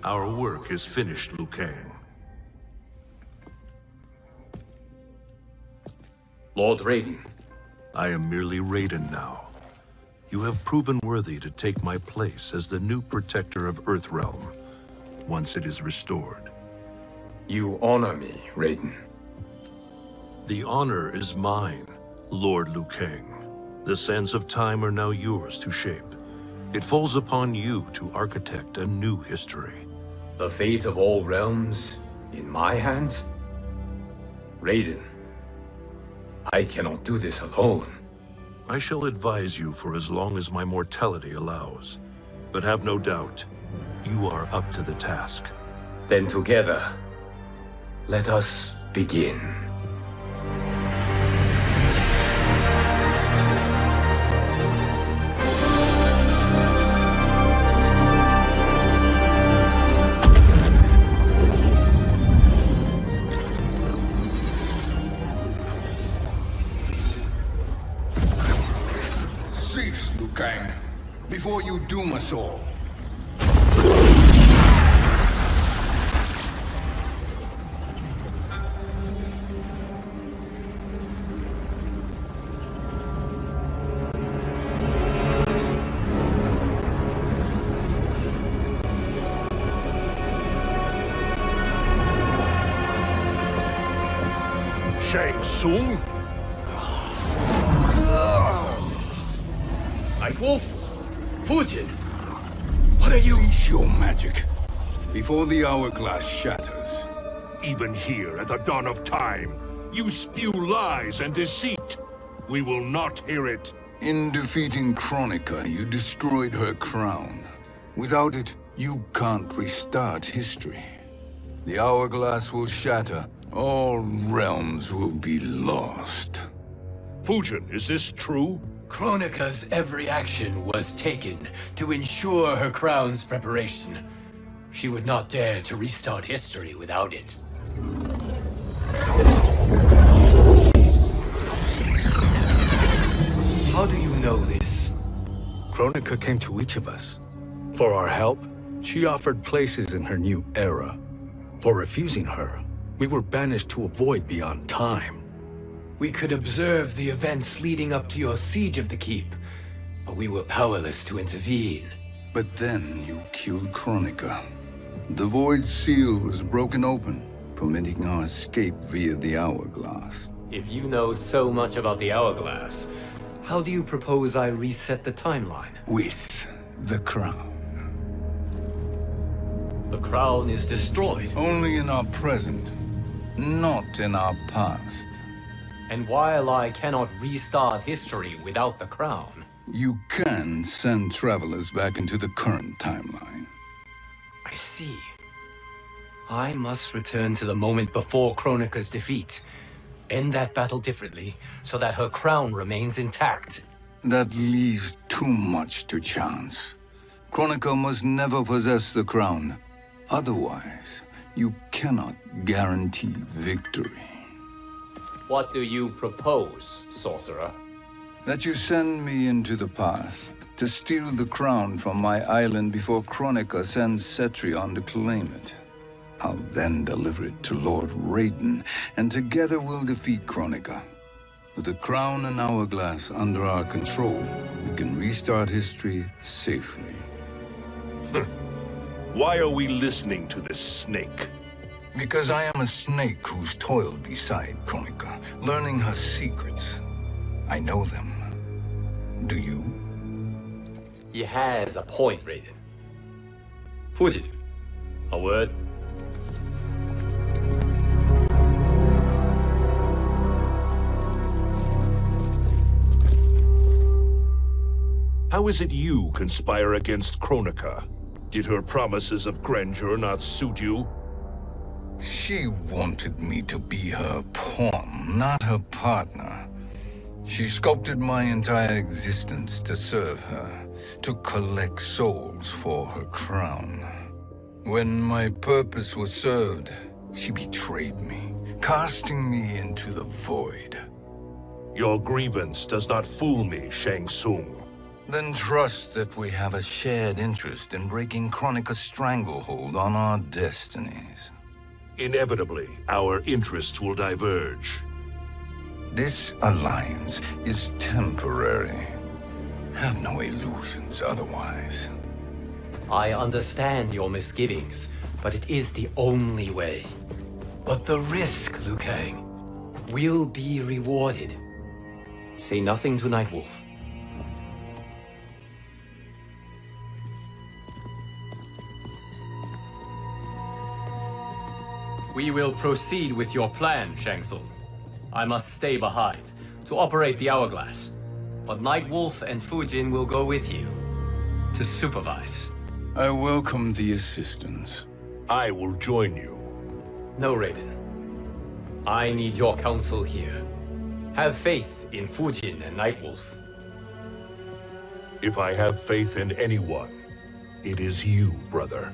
Our work is finished, Liu Kang. Lord Raiden. I am merely Raiden now. You have proven worthy to take my place as the new protector of Earthrealm, once it is restored. You honor me, Raiden. The honor is mine, Lord Liu Kang. The sands of time are now yours to shape. It falls upon you to architect a new history. The fate of all realms in my hands? Raiden, I cannot do this alone. I shall advise you for as long as my mortality allows. But have no doubt, you are up to the task. Then together, let us begin. Cease, Liu Kang, before you doom us all. Shang Tsung? Wolf? Fujin! What are you? Cease your magic, before the hourglass shatters. Even here at the dawn of time, you spew lies and deceit. We will not hear it. In defeating Kronika, you destroyed her crown. Without it, you can't restart history. The hourglass will shatter. All realms will be lost. Fujin, is this true? Kronika's every action was taken to ensure her crown's preparation. She would not dare to restart history without it. How do you know this? Kronika came to each of us. For our help, she offered places in her new era. For refusing her, we were banished to a void beyond time. We could observe the events leading up to your siege of the keep, but we were powerless to intervene. But then you killed Kronika. The Void Seal was broken open, permitting our escape via the hourglass. If you know so much about the hourglass, how do you propose I reset the timeline? With the crown. The crown is destroyed. Only in our present, not in our past. And while I cannot restart history without the crown... You can send travelers back into the current timeline. I see. I must return to the moment before Kronika's defeat. End that battle differently, so that her crown remains intact. That leaves too much to chance. Kronika must never possess the crown. Otherwise, you cannot guarantee victory. What do you propose, sorcerer? That you send me into the past to steal the crown from my island before Kronika sends Cetrion to claim it. I'll then deliver it to Lord Raiden, and together we'll defeat Kronika. With the crown and hourglass under our control, we can restart history safely. Why are we listening to this snake? Because I am a snake who's toiled beside Kronika, learning her secrets. I know them. Do you? He has a point, Raiden. Fujin, a word? How is it you conspire against Kronika? Did her promises of grandeur not suit you? She wanted me to be her pawn, not her partner. She sculpted my entire existence to serve her, to collect souls for her crown. When my purpose was served, she betrayed me, casting me into the void. Your grievance does not fool me, Shang Tsung. Then trust that we have a shared interest in breaking Kronika's stranglehold on our destinies. Inevitably, our interests will diverge. This alliance is temporary. Have no illusions otherwise. I understand your misgivings, but it is the only way. But the risk, Liu Kang, will be rewarded. Say nothing to Nightwolf. We will proceed with your plan, Shang Tsung. I must stay behind to operate the hourglass. But Nightwolf and Fujin will go with you to supervise. I welcome the assistance. I will join you. No, Raiden. I need your counsel here. Have faith in Fujin and Nightwolf. If I have faith in anyone, it is you, brother.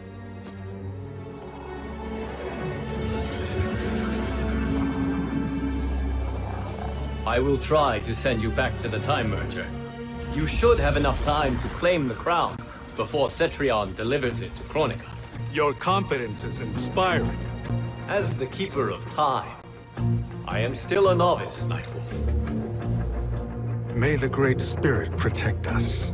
I will try to send you back to the Time Merger. You should have enough time to claim the crown before Cetrion delivers it to Kronika. Your confidence is inspiring. As the Keeper of Time, I am still a novice, Nightwolf. May the Great Spirit protect us.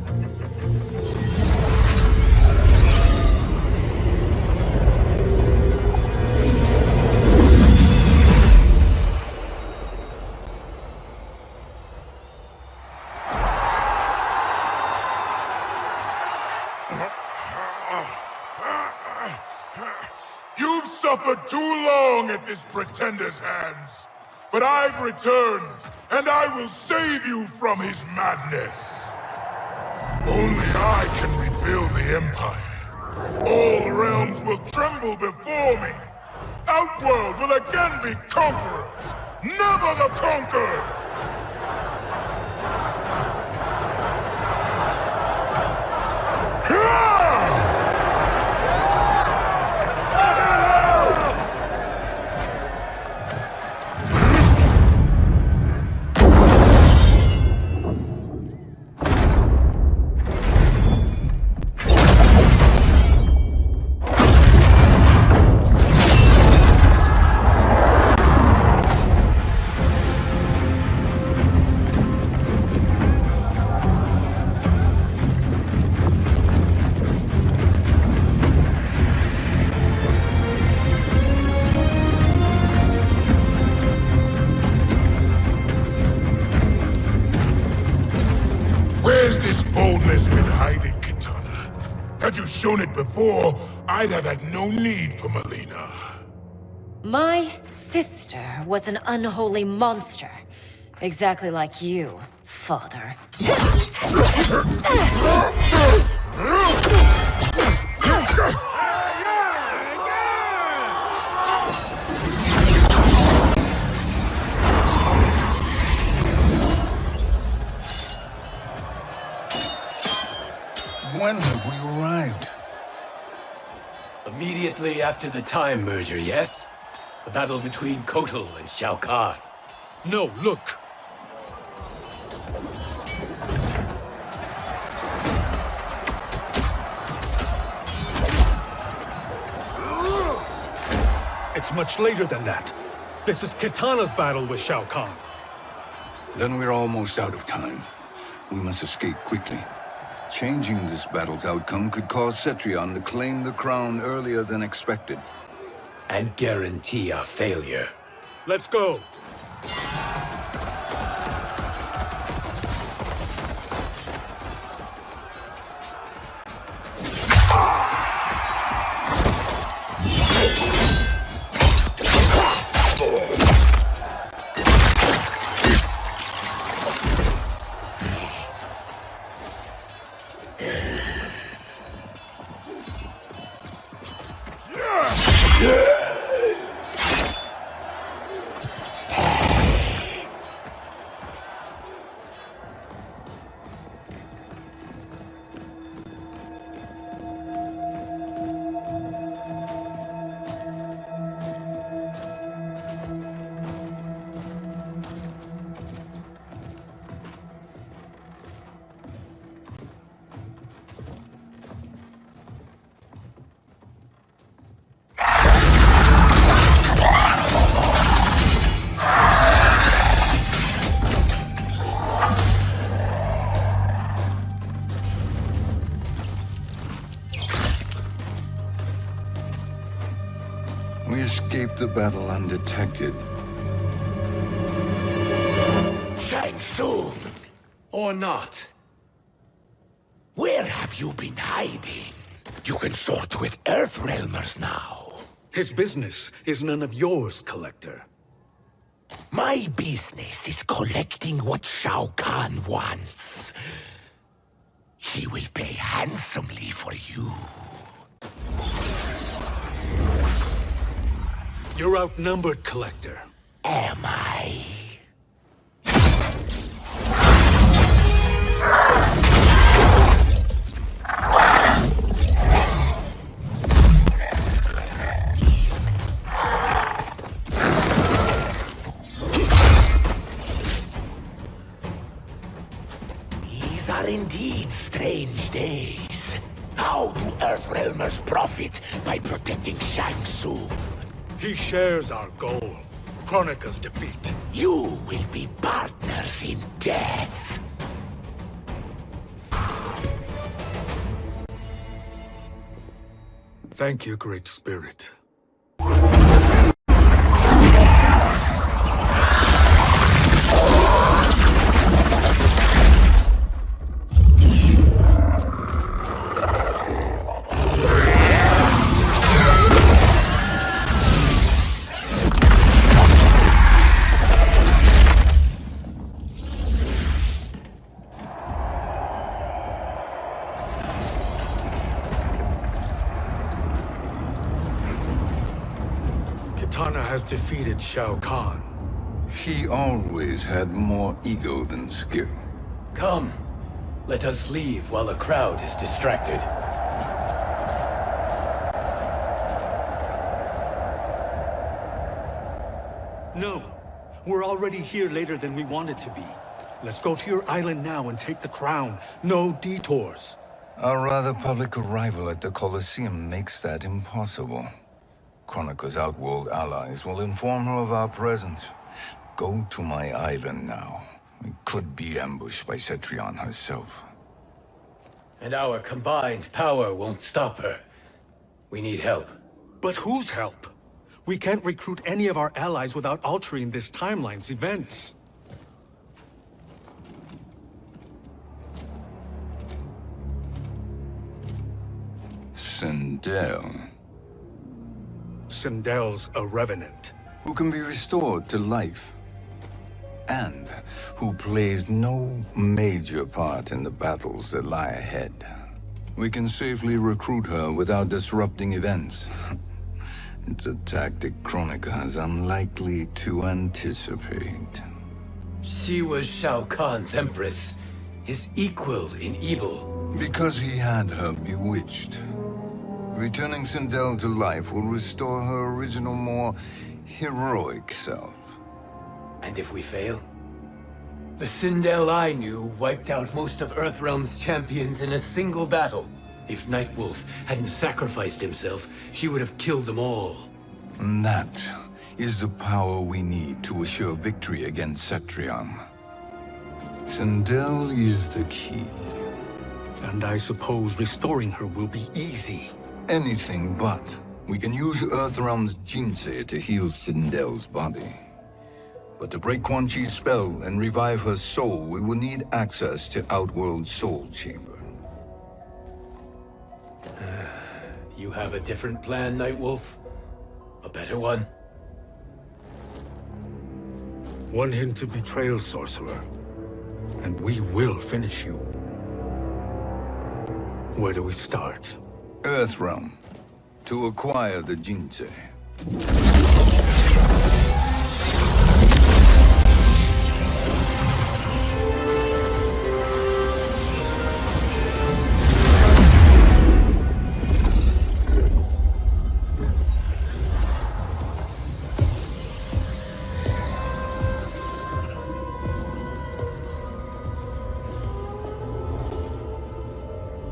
You've suffered too long at this pretender's hands. But I've returned, and I will save you from his madness. Only I can rebuild the Empire. All realms will tremble before me. Outworld will again be conquerors, never the conquered! Where's this boldness been hiding, Kitana? Had you shown it before, I'd have had no need for Melina. My sister was an unholy monster. Exactly like you, father. When have we arrived? Immediately after the Time Merger, yes? The battle between Kotal and Shao Kahn. No, look! It's much later than that. This is Kitana's battle with Shao Kahn. Then we're almost out of time. We must escape quickly. Changing this battle's outcome could cause Cetrion to claim the crown earlier than expected. And guarantee our failure. Let's go! We escaped the battle undetected. Shang Tsung! Or not. Where have you been hiding? You can sort with Earthrealmers now. His business is none of yours, Collector. My business is collecting what Shao Kahn wants. He will pay handsomely for you. You're outnumbered, Collector. Am I? These are indeed strange days. How do Earthrealmers profit by protecting Shang Tsung? He shares our goal. Kronika's defeat. You will be partners in death. Thank you, Great Spirit. Kitana has defeated Shao Kahn. He always had more ego than skill. Come, let us leave while the crowd is distracted. No. We're already here later than we wanted to be. Let's go to your island now and take the crown. No detours. Our rather public arrival at the Colosseum makes that impossible. Kronika's outworld allies will inform her of our presence. Go to my island now. We could be ambushed by Cetrion herself. And our combined power won't stop her. We need help. But whose help? We can't recruit any of our allies without altering this timeline's events. Sindel, Sindel's a revenant. who can be restored to life, and who plays no major part in the battles that lie ahead. We can safely recruit her without disrupting events. It's a tactic Kronika is unlikely to anticipate. She was Shao Kahn's empress, his equal in evil. Because he had her bewitched. Returning Sindel to life will restore her original, more heroic self. And if we fail? The Sindel I knew wiped out most of Earthrealm's champions in a single battle. If Nightwolf hadn't sacrificed himself, she would have killed them all. And that is the power we need to assure victory against Cetrion. Sindel is the key. And I suppose restoring her will be easy. Anything but. We can use Earthrealm's Jinsei to heal Sindel's body. But to break Quan Chi's spell and revive her soul, we will need access to Outworld's Soul Chamber. You have a different plan, Nightwolf? A better one? One hint to betrayal, sorcerer, and we will finish you. Where do we start? Earthrealm. To acquire the Jinsei.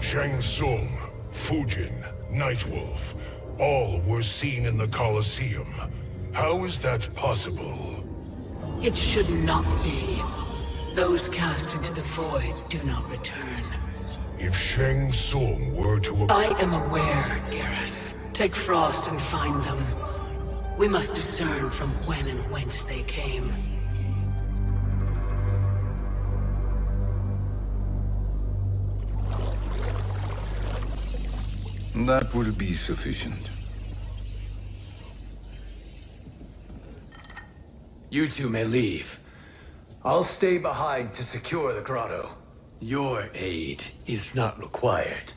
Shang Tsung, Fujin, Nightwolf, all were seen in the Colosseum. How is that possible? It should not be. Those cast into the void do not return. If Shang Tsung were to... I am aware, Garrus. Take Frost and find them. We must discern from when and whence they came. That will be sufficient. You two may leave. I'll stay behind to secure the grotto. Your aid is not required.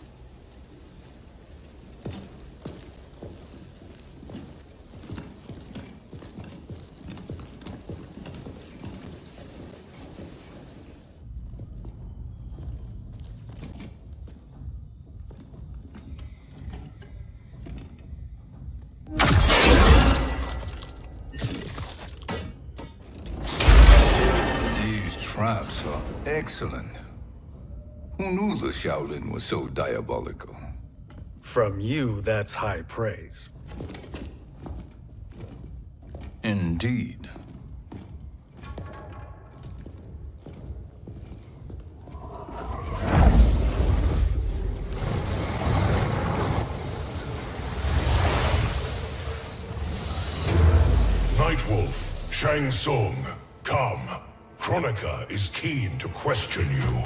These traps are excellent. Who knew the Shaolin was so diabolical? From you, that's high praise. Indeed. Nightwolf, Shang Tsung, come. Kronika is keen to question you.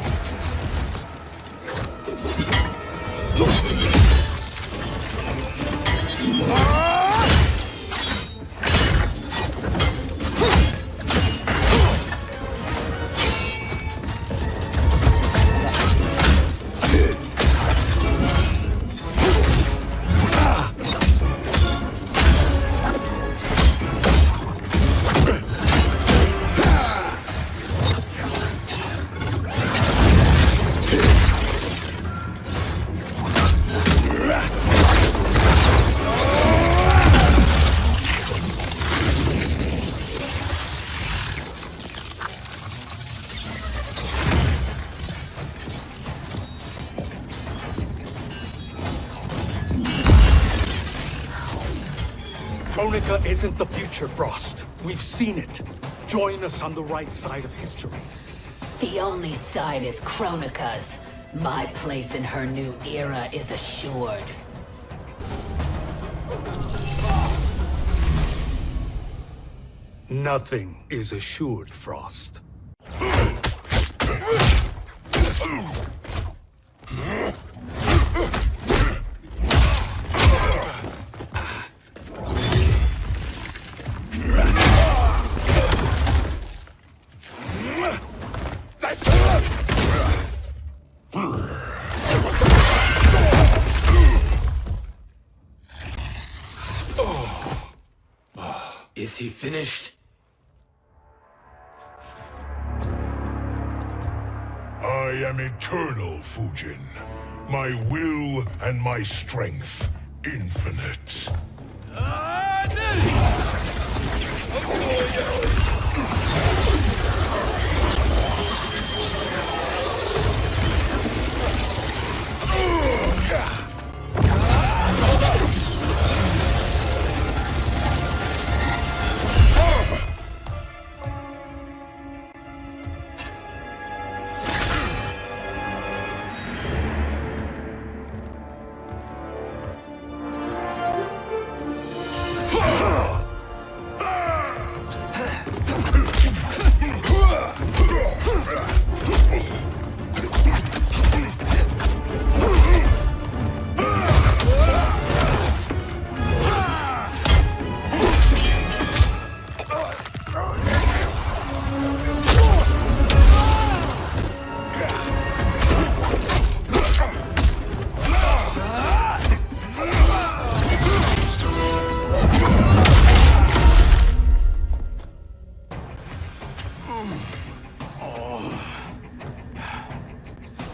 Kronika isn't the future, Frost. We've seen it. Join us on the right side of history. The only side is Kronika's. My place in her new era is assured. Nothing is assured, Frost. Is he finished? I am eternal, Fujin. My will and my strength, infinite.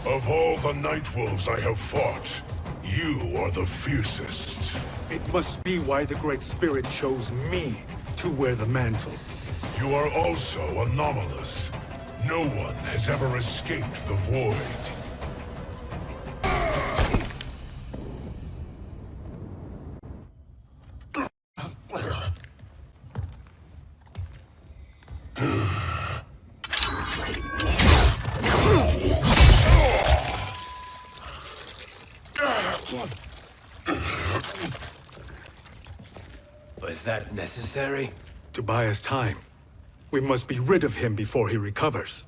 Of all the Nightwolves I have fought, you are the fiercest. It must be why the Great Spirit chose me to wear the mantle. You are also anomalous. No one has ever escaped the void. Was that necessary? To buy us time. We must be rid of him before he recovers.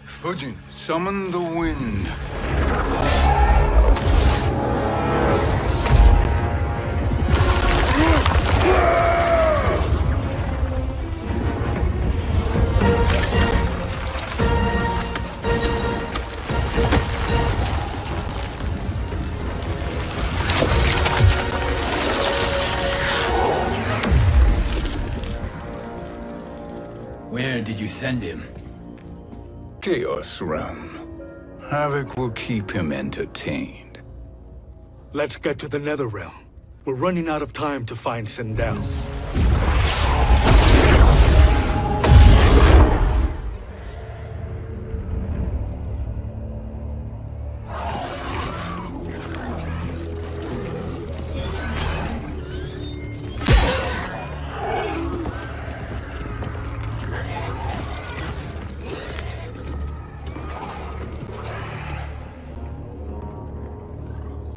Fujin, summon the wind. Where did you send him? Chaos Realm. Havoc will keep him entertained. Let's get to the NetherRealm. We're running out of time to find Sindel.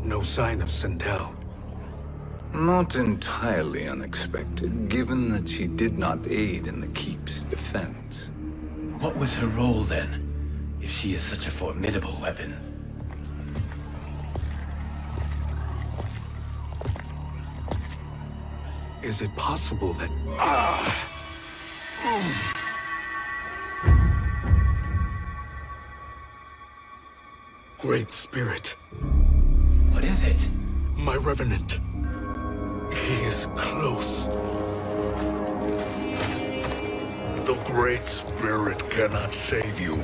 No sign of Sindel. Not entirely unexpected, given that she did not aid in the Keep's defense. What was her role then, if she is such a formidable weapon? Is it possible that... Great Spirit. What is it? My Revenant. He is close. The Great Spirit cannot save you.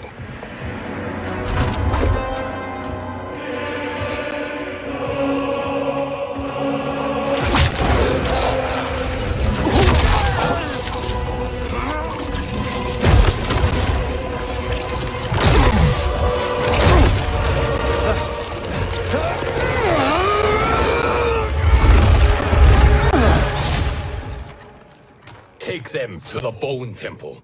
Take them to the Bone Temple.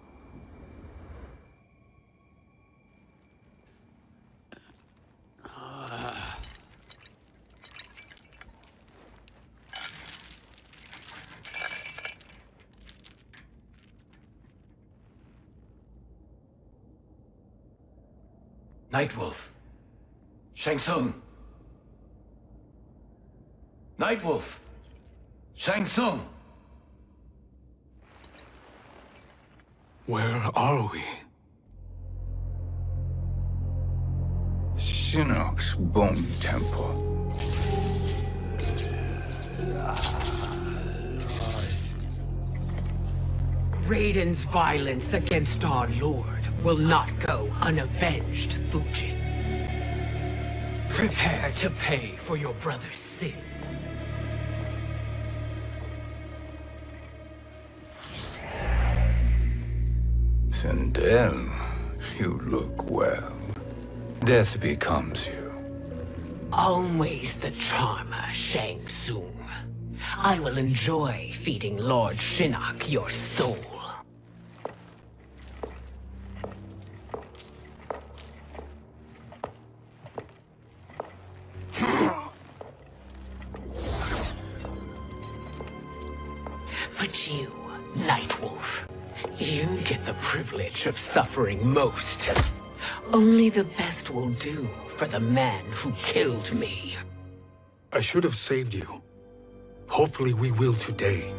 Nightwolf. Shang Tsung. Nightwolf. Shang Tsung. Where are we? Shinnok's Bone Temple. Raiden's violence against our Lord will not go unavenged, Fujin. Prepare to pay for your brother's sins. Sindel, you look well. Death becomes you. Always the charmer, Shang Tsung. I will enjoy feeding Lord Shinnok your soul. But you, Nightwolf, you get the privilege of suffering most. Only the best will do for the man who killed me. I should have saved you. Hopefully we will today.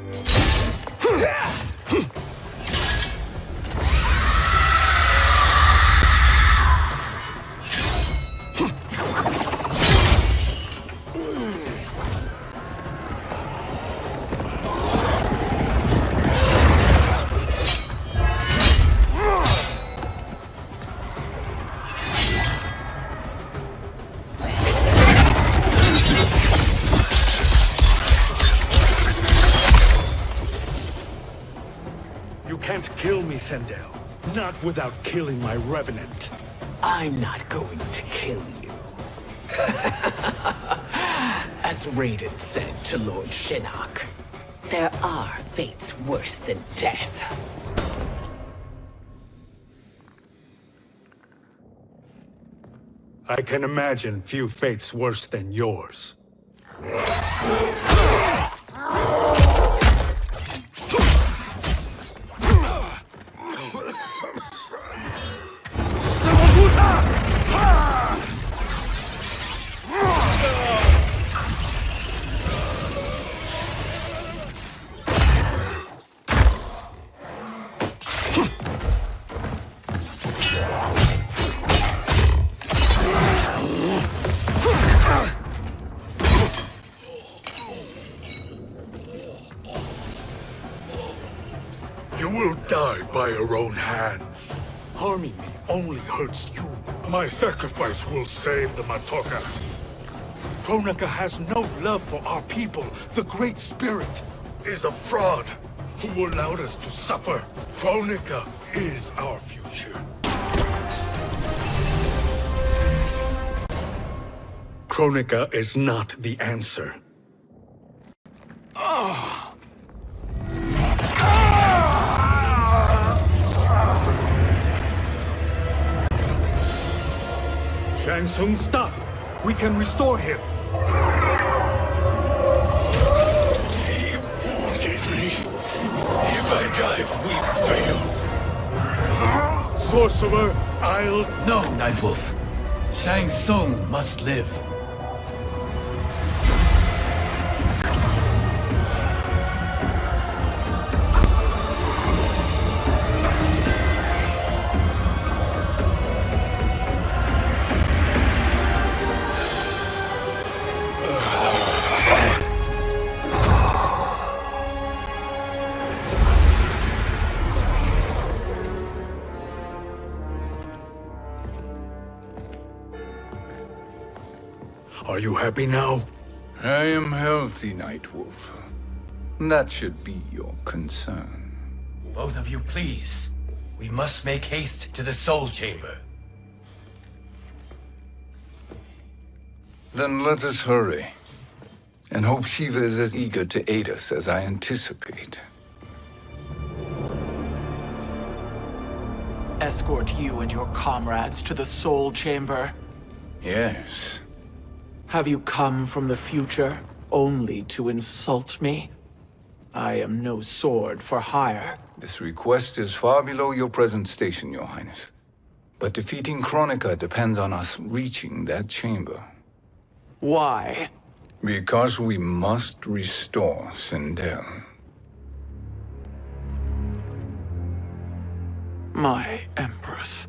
You can't kill me, Sindel. Not without killing my Revenant. I'm not going to kill you. As Raiden said to Lord Shinnok, there are fates worse than death. I can imagine few fates worse than yours. You will die by your own hands. Harming me only hurts you. My sacrifice will save the Matoka. Kronika has no love for our people. The Great Spirit Is a fraud who allowed us to suffer. Kronika is our future. Kronika is not the answer. Shang Tsung, stop! We can restore him! He wounded me. If I die, we fail. Sorcerer, I'll... No, Nightwolf. Shang Tsung must live. Are you happy now? I am healthy, Nightwolf. That should be your concern. Both of you, please. We must make haste to the Soul Chamber. Then let us hurry. And hope Shiva is as eager to aid us as I anticipate. Escort you and your comrades to the Soul Chamber. Yes. Have you come from the future only to insult me? I am no sword for hire. This request is far below your present station, Your Highness. But defeating Kronika depends on us reaching that chamber. Why? Because we must restore Sindel. My Empress.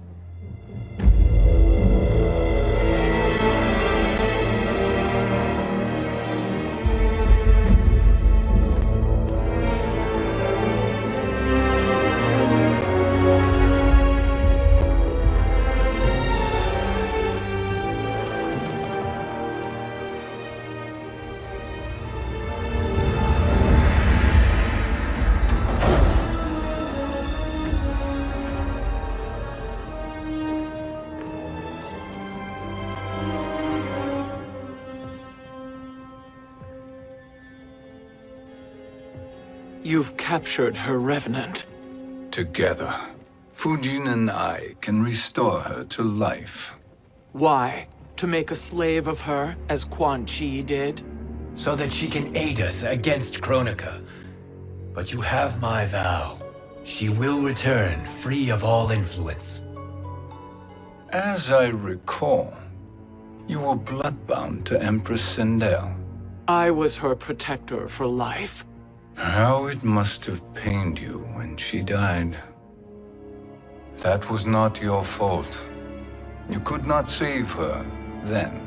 You've captured her revenant. Together, Fujin and I can restore her to life. Why? To make a slave of her, as Quan Chi did? So that she can aid us against Kronika. But you have my vow. She will return free of all influence. As I recall, you were bloodbound to Empress Sindel. I was her protector for life. How it must have pained you when she died. That was not your fault. You could not save her then.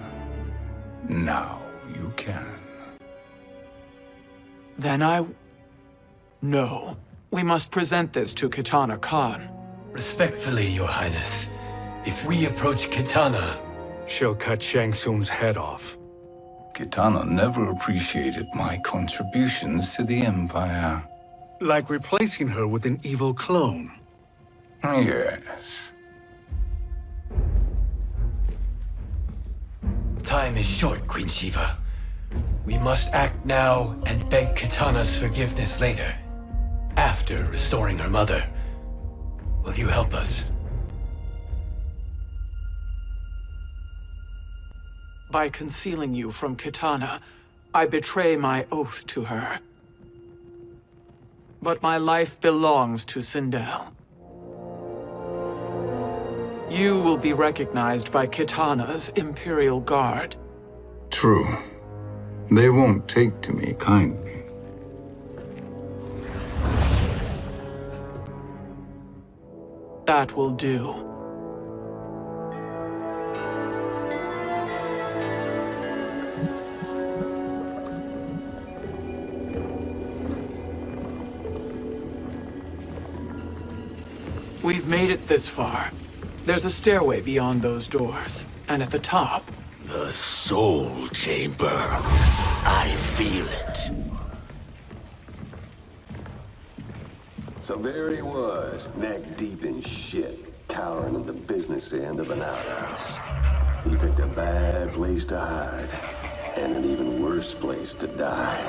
Now you can. Then No. We must present this to Kitana Khan. Respectfully, Your Highness, if we approach Kitana... She'll cut Shang Tsung's head off. Kitana never appreciated my contributions to the Empire. Like replacing her with an evil clone. Yes. Time is short, Queen Shiva. We must act now and beg Kitana's forgiveness later. After restoring her mother. Will you help us? By concealing you from Kitana, I betray my oath to her. But my life belongs to Sindel. You will be recognized by Kitana's Imperial Guard. True. They won't take to me kindly. That will do. We've made it this far. There's a stairway beyond those doors, and at the top... The Soul Chamber. I feel it. So there he was, neck deep in shit, cowering at the business end of an outhouse. He picked a bad place to hide, and an even worse place to die.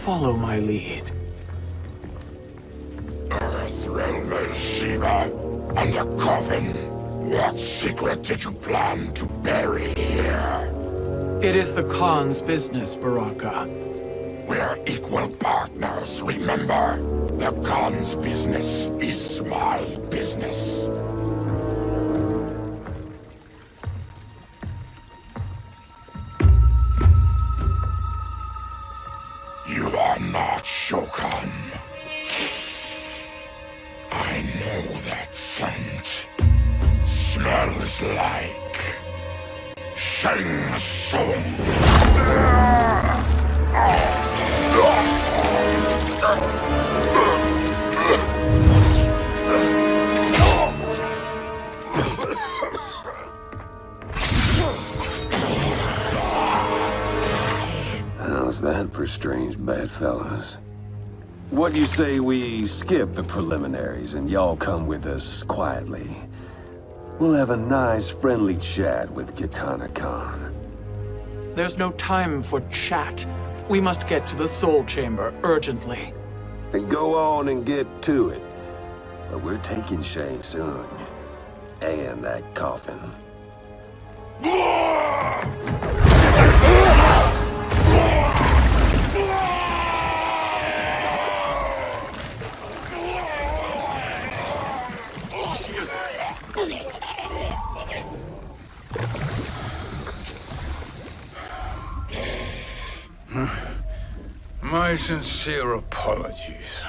Follow my lead. Earthrealm is Shiva, and a coven. What secret did you plan to bury here? It is the Khan's business, Baraka. We're equal partners, remember? The Khan's business is my business. You are not Shokan. I know that scent. Smells like Shang Tsung. How's that for strange bedfellows? What do you say we skip the preliminaries and y'all come with us quietly? We'll have a nice, friendly chat with Kitana Khan. There's no time for chat. We must get to the Soul Chamber urgently. Then go on and get to it. But we're taking Shang Tsung. And that coffin. My sincere apologies.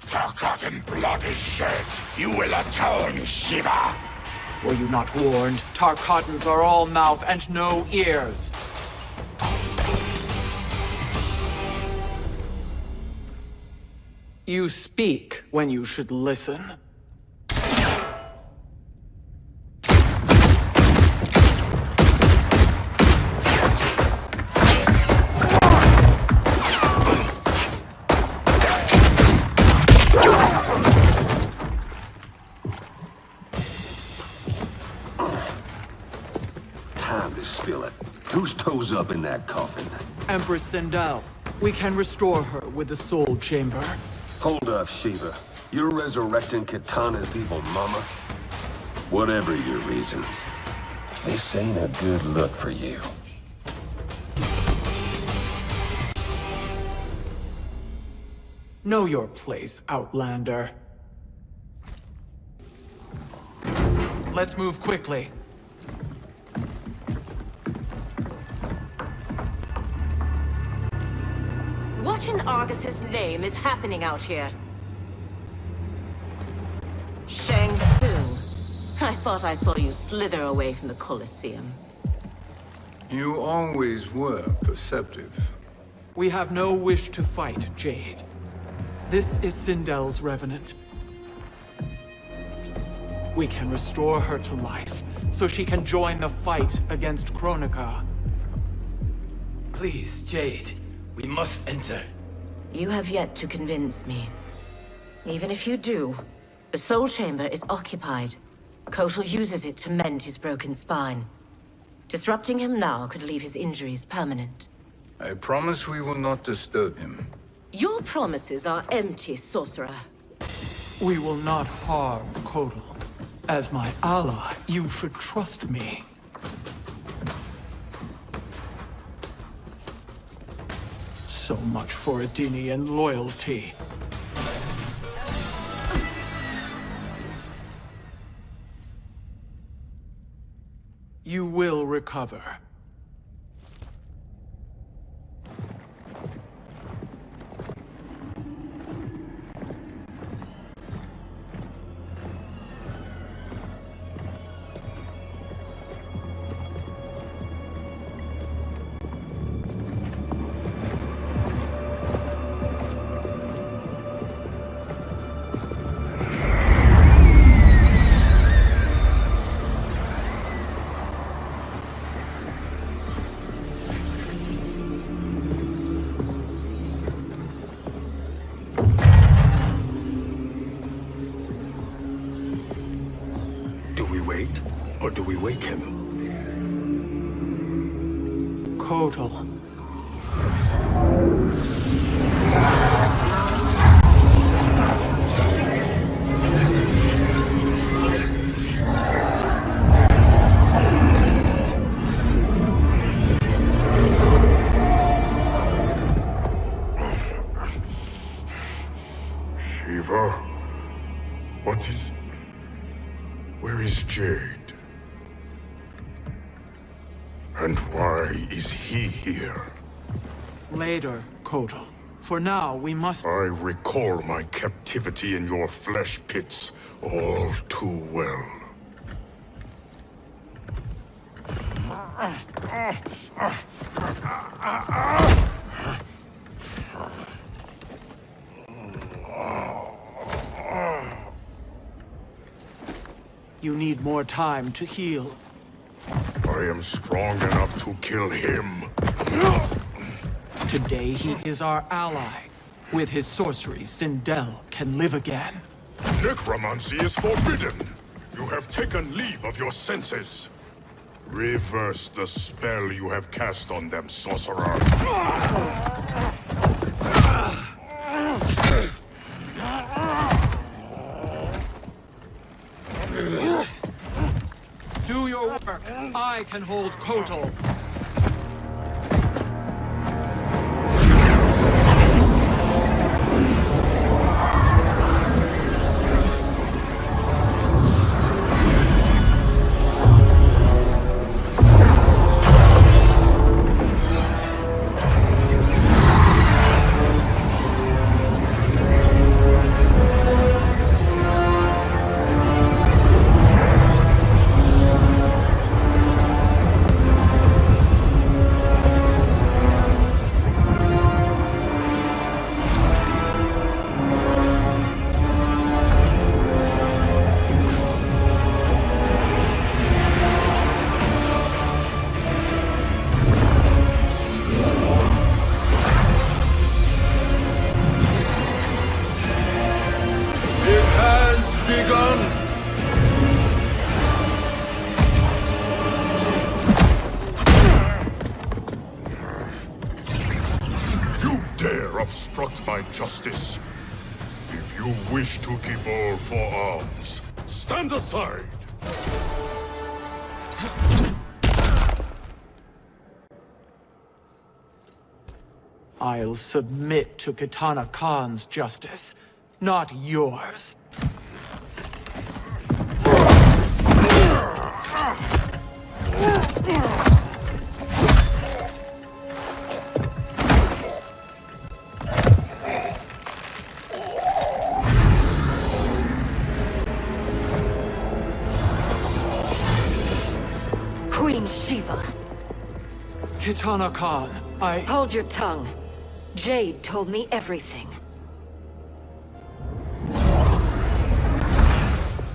Forgotten blood is shed. You will atone, Shiva. Were you not warned? Tarkatans are all mouth and no ears. You speak when you should listen. Time to spill it. Whose toes up in that coffin? Empress Sindel. We can restore her with the Soul Chamber. Hold up, Shiva. You're resurrecting Kitana's evil mama? Whatever your reasons, this ain't a good look for you. Know your place, Outlander. Let's move quickly. What in Argus's name is happening out here? Shang Tsung. I thought I saw you slither away from the Colosseum. You always were perceptive. We have no wish to fight, Jade. This is Sindel's revenant. We can restore her to life, so she can join the fight against Kronika. Please, Jade. We must enter. You have yet to convince me. Even if you do, the Soul Chamber is occupied. Kotal uses it to mend his broken spine. Disrupting him now could leave his injuries permanent. I promise we will not disturb him. Your promises are empty, sorcerer. We will not harm Kotal. As my ally, you should trust me. So much for Adenian loyalty. You will recover. Or do we wake him? Kotal. Shiva? What is... Where is Jade? And why is he here? Later, Kotal. For now, we must... I recall my captivity in your flesh pits all too well. You need more time to heal. I am strong enough to kill him. Today he is our ally. With his sorcery, Sindel can live again. Necromancy is forbidden. You have taken leave of your senses. Reverse the spell you have cast on them, sorcerer. Do your work. I can hold Kotal. Obstruct my justice. If you wish to keep all four arms, stand aside! I'll submit to Kitana Khan's justice, not yours. Queen Shiva. Kitana Khan, Hold your tongue. Jade told me everything.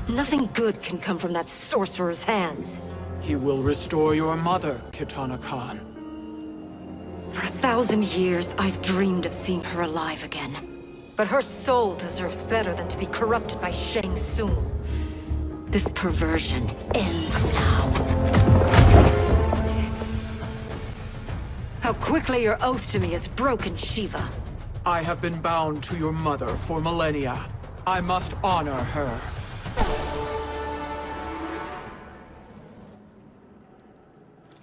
Nothing good can come from that sorcerer's hands. He will restore your mother, Kitana Khan. For 1,000 years, I've dreamed of seeing her alive again. But her soul deserves better than to be corrupted by Shang Tsung. This perversion ends now. How quickly your oath to me has broken, Shiva. I have been bound to your mother for millennia. I must honor her.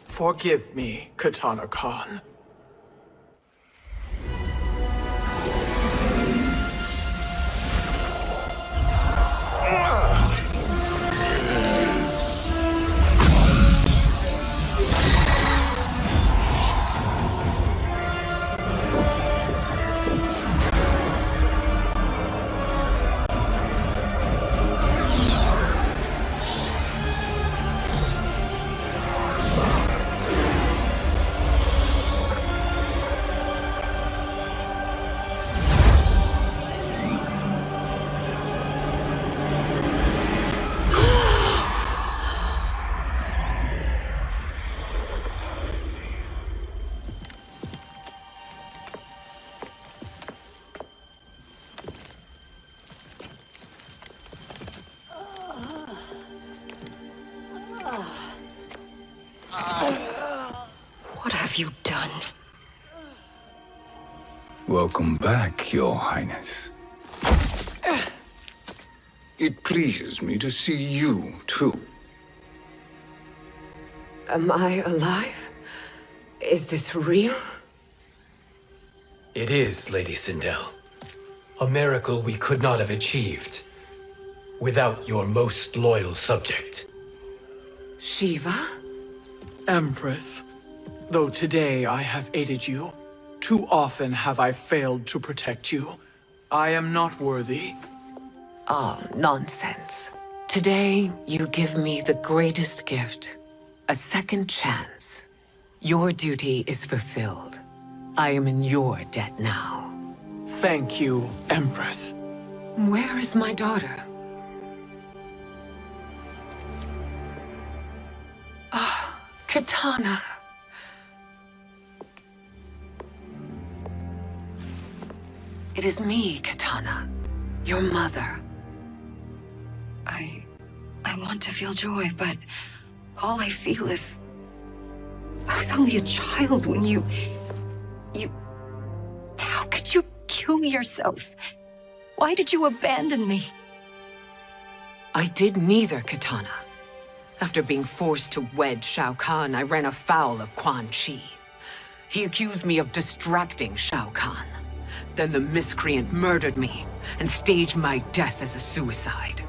Forgive me, Katana Khan. What have you done? Welcome back, Your Highness. It pleases me to see you, too. Am I alive? Is this real? It is, Lady Sindel. A miracle we could not have achieved without your most loyal subject. Shiva? Empress, though today I have aided you, too often have I failed to protect you. I am not worthy. Oh, nonsense. Today, you give me the greatest gift. A second chance. Your duty is fulfilled. I am in your debt now. Thank you, Empress. Where is my daughter? Ah, Katana. It is me, Katana. Your mother. I want to feel joy, but all I feel is... I was only a child when you... How could you kill yourself? Why did you abandon me? I did neither, Katana. After being forced to wed Shao Kahn, I ran afoul of Quan Chi. He accused me of distracting Shao Kahn. Then the miscreant murdered me and staged my death as a suicide.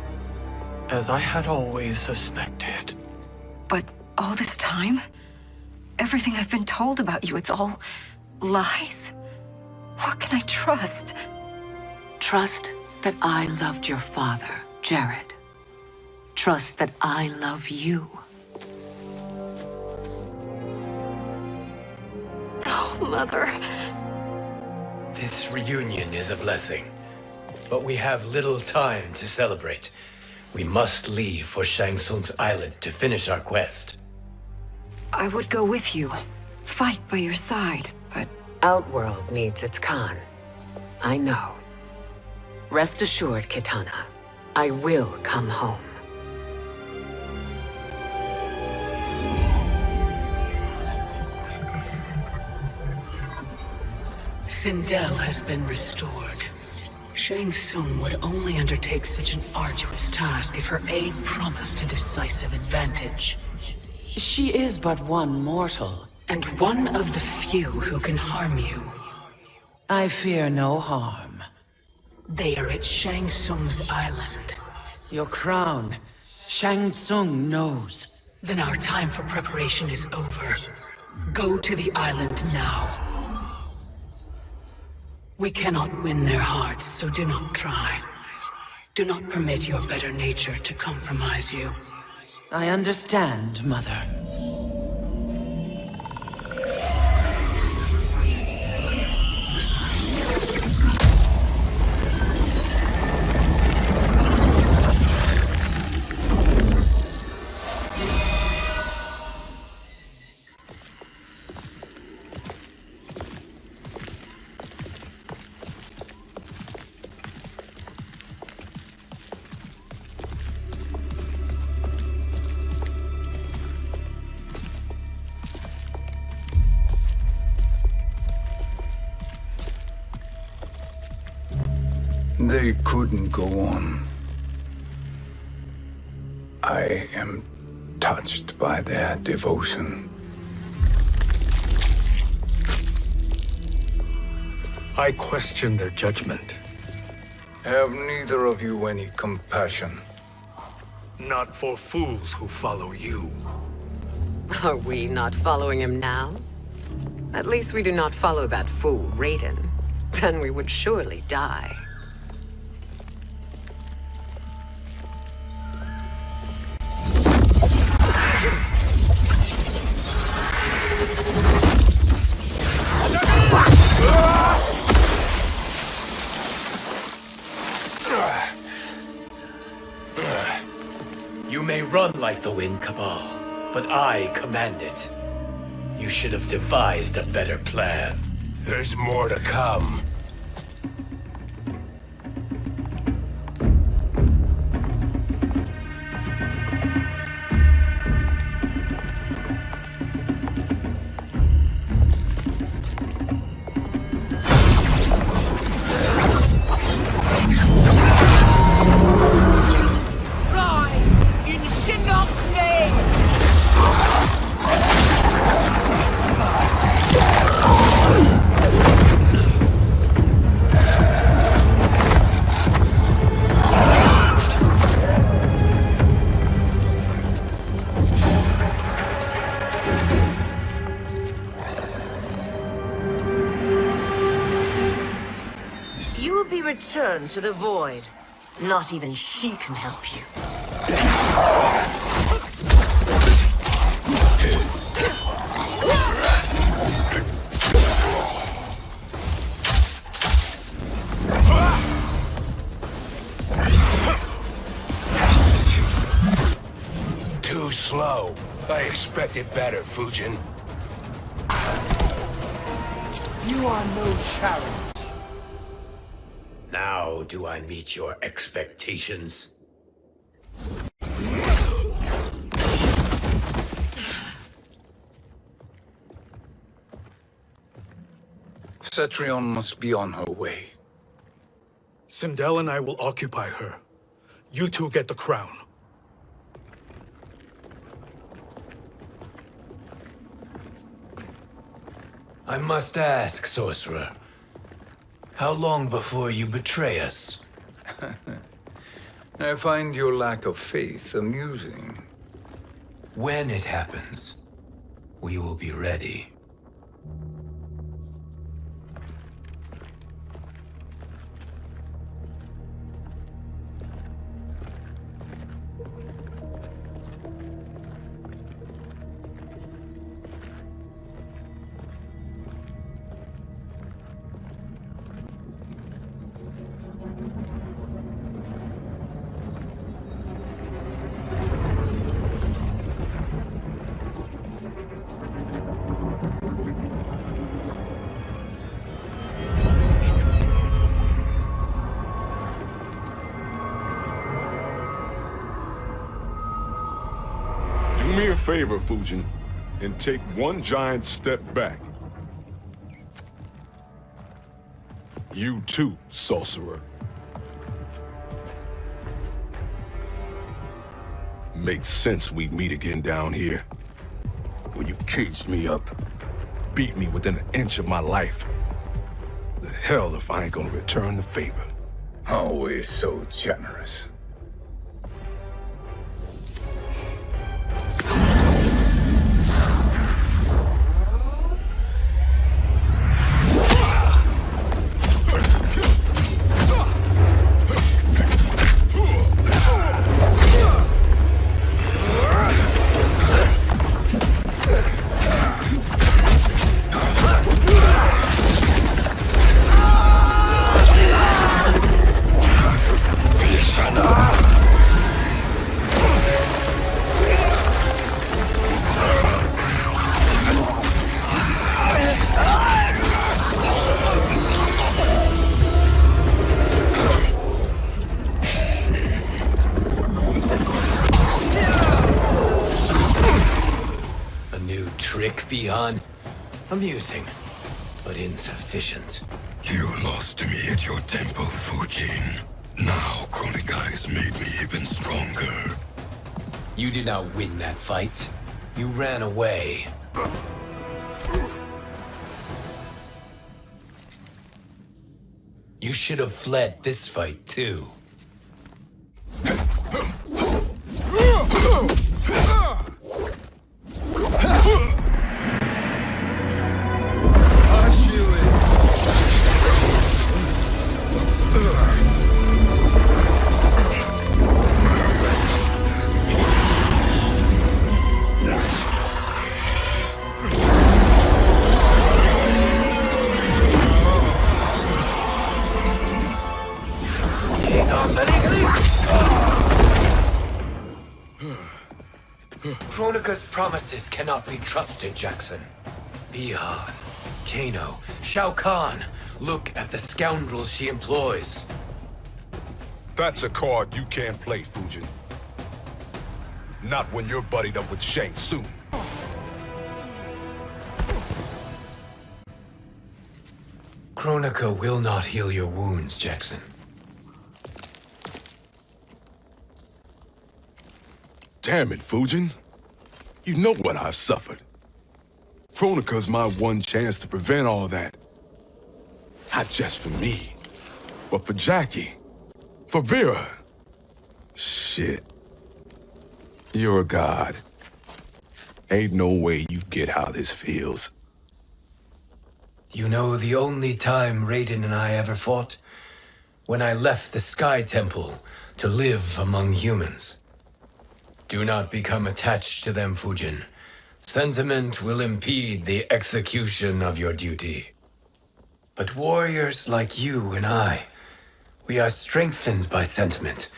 As I had always suspected. But all this time? Everything I've been told about you, it's all lies? What can I trust? Trust that I loved your father, Jared. Trust that I love you. Oh, Mother. This reunion is a blessing, but we have little time to celebrate. We must leave for Shang Tsung's island to finish our quest. I would go with you, fight by your side, but... Outworld needs its Khan. I know. Rest assured, Kitana. I will come home. Sindel has been restored. Shang Tsung would only undertake such an arduous task if her aid promised a decisive advantage. She is but one mortal, and one of the few who can harm you. I fear no harm. They are at Shang Tsung's island. Your crown, Shang Tsung knows. Then our time for preparation is over. Go to the island now. We cannot win their hearts, so do not try. Do not permit your better nature to compromise you. I understand, Mother. They couldn't go on. I am touched by their devotion. I question their judgment. Have neither of you any compassion? Not for fools who follow you. Are we not following him now? At least we do not follow that fool, Raiden. Then we would surely die. You may run like the wind, Cabal, but I command it. You should have devised a better plan. There's more to come. In Shinnok's name! You will be returned to the void. Not even she can help you. Too slow. I expected better, Fujin. You are no challenge. Now do I meet your expectations? Cetrion must be on her way. Sindel and I will occupy her. You two get the crown. I must ask, sorcerer. How long before you betray us? I find your lack of faith amusing. When it happens, we will be ready. Do me a favor, Fujin, and take one giant step back. You too, sorcerer. Makes sense we'd meet again down here. When you caged me up, beat me within an inch of my life. The hell if I ain't gonna return the favor. Always so generous. Beyond amusing, but insufficient. You lost to me at your temple, Fujin. Now Kronika has made me even stronger. You did not win that fight. You ran away. You should have fled this fight, too. Kronika's promises cannot be trusted, Jackson. Bihan, Kano, Shao Kahn. Look at the scoundrels she employs. That's a card you can't play, Fujin. Not when you're buddied up with Shang Tsung. Kronika will not heal your wounds, Jackson. Damn it, Fujin. You know what I've suffered. Kronika's my one chance to prevent all that. Not just for me, but for Jackie, for Vera. Shit. You're a god. Ain't no way you get how this feels. You know the only time Raiden and I ever fought? When I left the Sky Temple to live among humans. Do not become attached to them, Fujin. Sentiment will impede the execution of your duty. But warriors like you and I, we are strengthened by sentiment.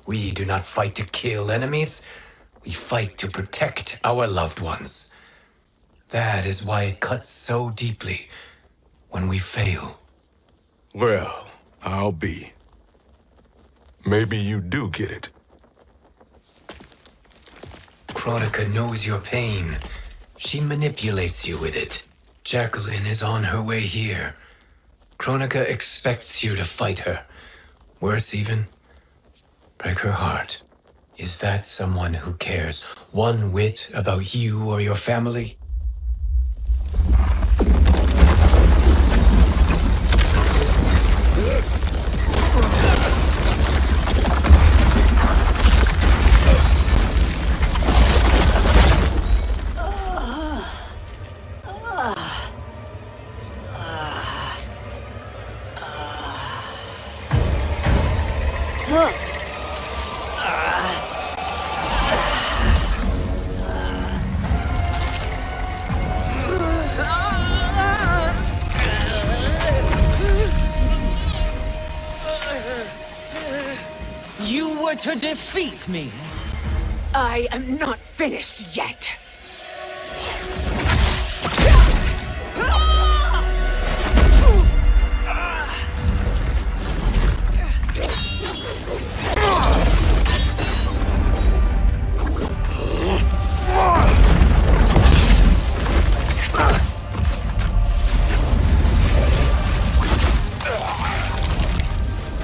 We do not fight to kill enemies. We fight to protect our loved ones. That is why it cuts so deeply when we fail. Well, I'll be. Maybe you do get it. Kronika knows your pain. She manipulates you with it. Jacqueline is on her way here. Kronika expects you to fight her. Worse even, break her heart. Is that someone who cares one whit about you or your family? You were to defeat me. I am not finished yet.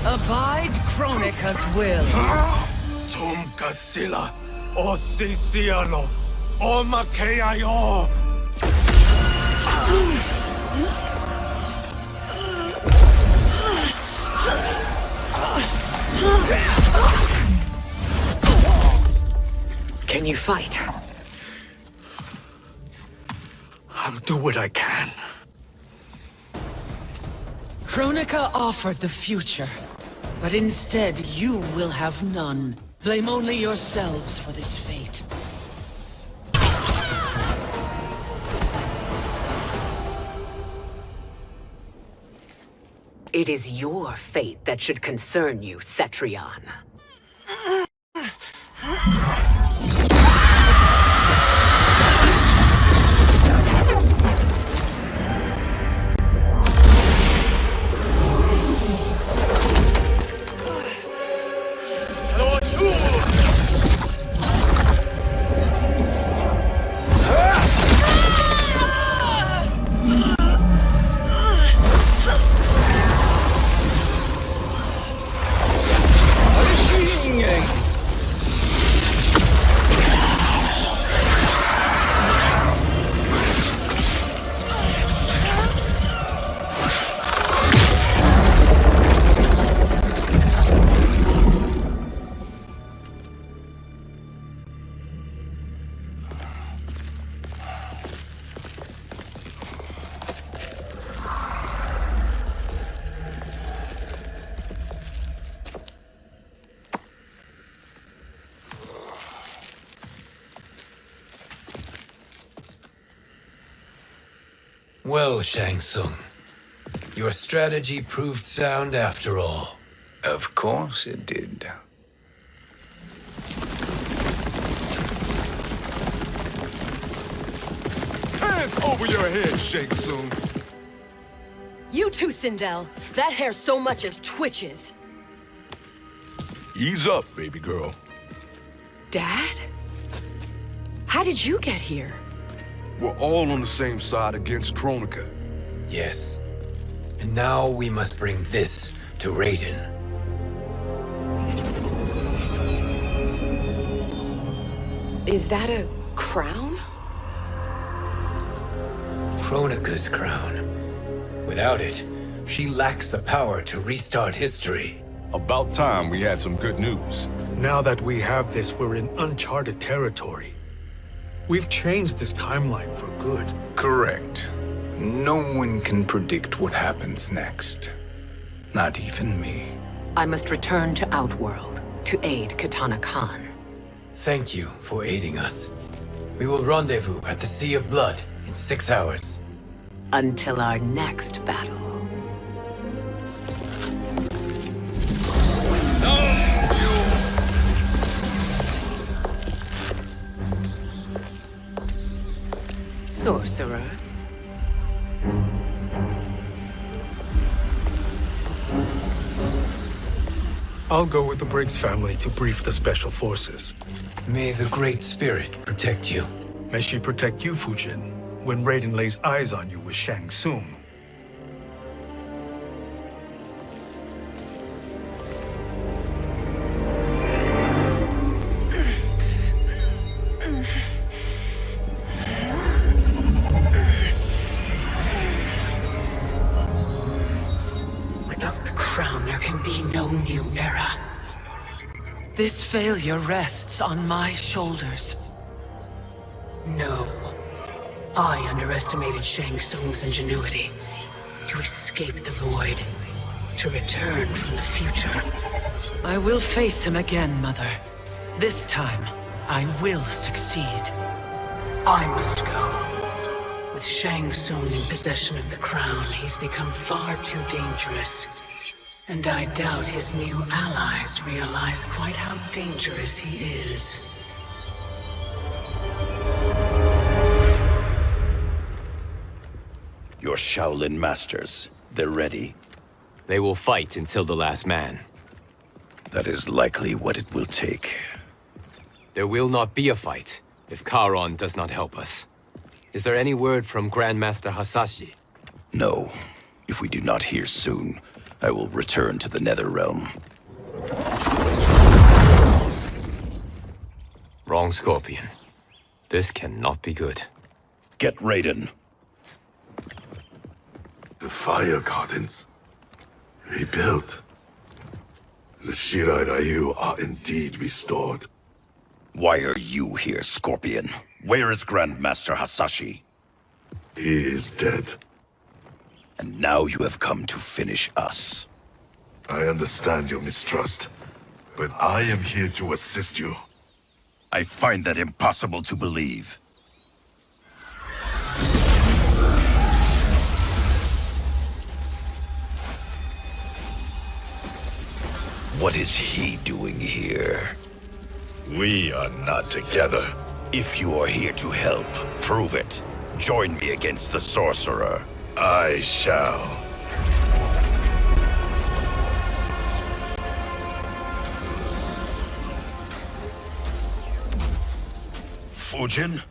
Abide Kronika's will. Tum kasila, o sisiano, o makeayo. Can you fight? I'll do what I can. Kronika offered the future, but instead you will have none. Blame only yourselves for this fate. It is your fate that should concern you, Cetrion. Well, Shang Tsung, your strategy proved sound after all. Of course it did. Hands over your head, Shang Tsung. You too, Sindel. That hair so much as twitches. Ease up, baby girl. Dad? How did you get here? We're all on the same side against Kronika. Yes. And now we must bring this to Raiden. Is that a crown? Kronika's crown. Without it, she lacks the power to restart history. About time we had some good news. Now that we have this, we're in uncharted territory. We've changed this timeline for good. Correct. No one can predict what happens next. Not even me. I must return to Outworld to aid Kitana Khan. Thank you for aiding us. We will rendezvous at the Sea of Blood in 6 hours. Until our next battle. Sorcerer. I'll go with the Briggs family to brief the Special Forces. May the Great Spirit protect you. May she protect you, Fujin, when Raiden lays eyes on you with Shang Tsung. Without the crown, there can be no new era. This failure rests on my shoulders. No. I underestimated Shang Tsung's ingenuity. To escape the void. To return from the future. I will face him again, Mother. This time, I will succeed. I must go. With Shang Tsung in possession of the crown, he's become far too dangerous. And I doubt his new allies realize quite how dangerous he is. Your Shaolin masters, they're ready. They will fight until the last man. That is likely what it will take. There will not be a fight if Charon does not help us. Is there any word from Grandmaster Hasashi? No. If we do not hear soon, I will return to the NetherRealm. Wrong, Scorpion. This cannot be good. Get Raiden. The fire gardens rebuilt. The Shirai Ryu are indeed restored. Why are you here, Scorpion? Where is Grandmaster Hasashi? He is dead. And now you have come to finish us. I understand your mistrust, but I am here to assist you. I find that impossible to believe. What is he doing here? We are not together. If you are here to help, prove it. Join me against the sorcerer. I shall. Fujin?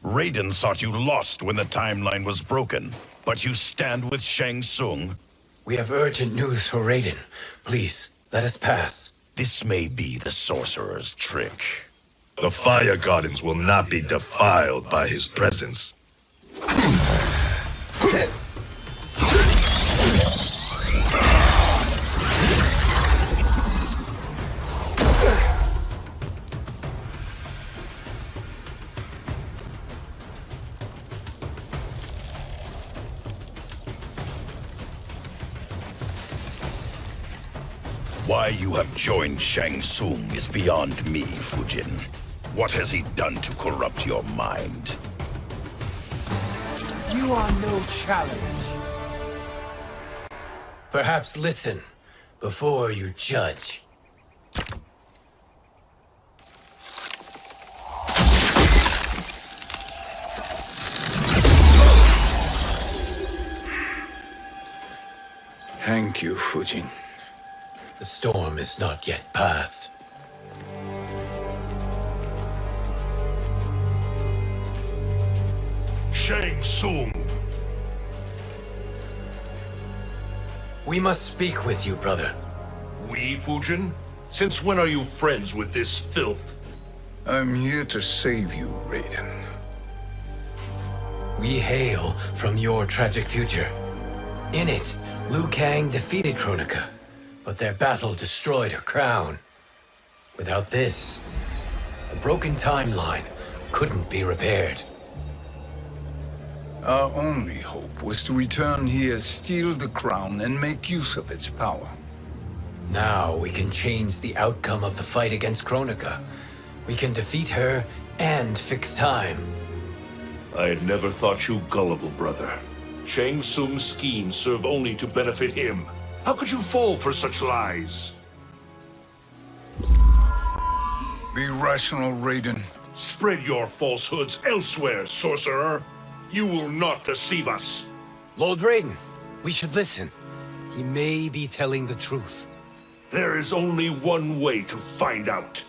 Raiden thought you lost when the timeline was broken, but you stand with Shang Tsung. We have urgent news for Raiden. Please, let us pass. This may be the sorcerer's trick. The fire gardens will not be defiled by his presence. Why you have joined Shang Tsung is beyond me, Fujin. What has he done to corrupt your mind? You You are no challenge. Perhaps listen before you judge. Thank you, Fujin. The storm is not yet past. Shang Tsung! We must speak with you, brother. We, Fujin? Since when are you friends with this filth? I'm here to save you, Raiden. We hail from your tragic future. In it, Liu Kang defeated Kronika, but their battle destroyed her crown. Without this, a broken timeline couldn't be repaired. Our only hope was to return here, steal the crown, and make use of its power. Now we can change the outcome of the fight against Kronika. We can defeat her and fix time. I had never thought you gullible, brother. Shang Tsung's schemes serve only to benefit him. How could you fall for such lies? Be rational, Raiden. Spread your falsehoods elsewhere, sorcerer. You will not deceive us. Lord Raiden, we should listen. He may be telling the truth. There is only one way to find out.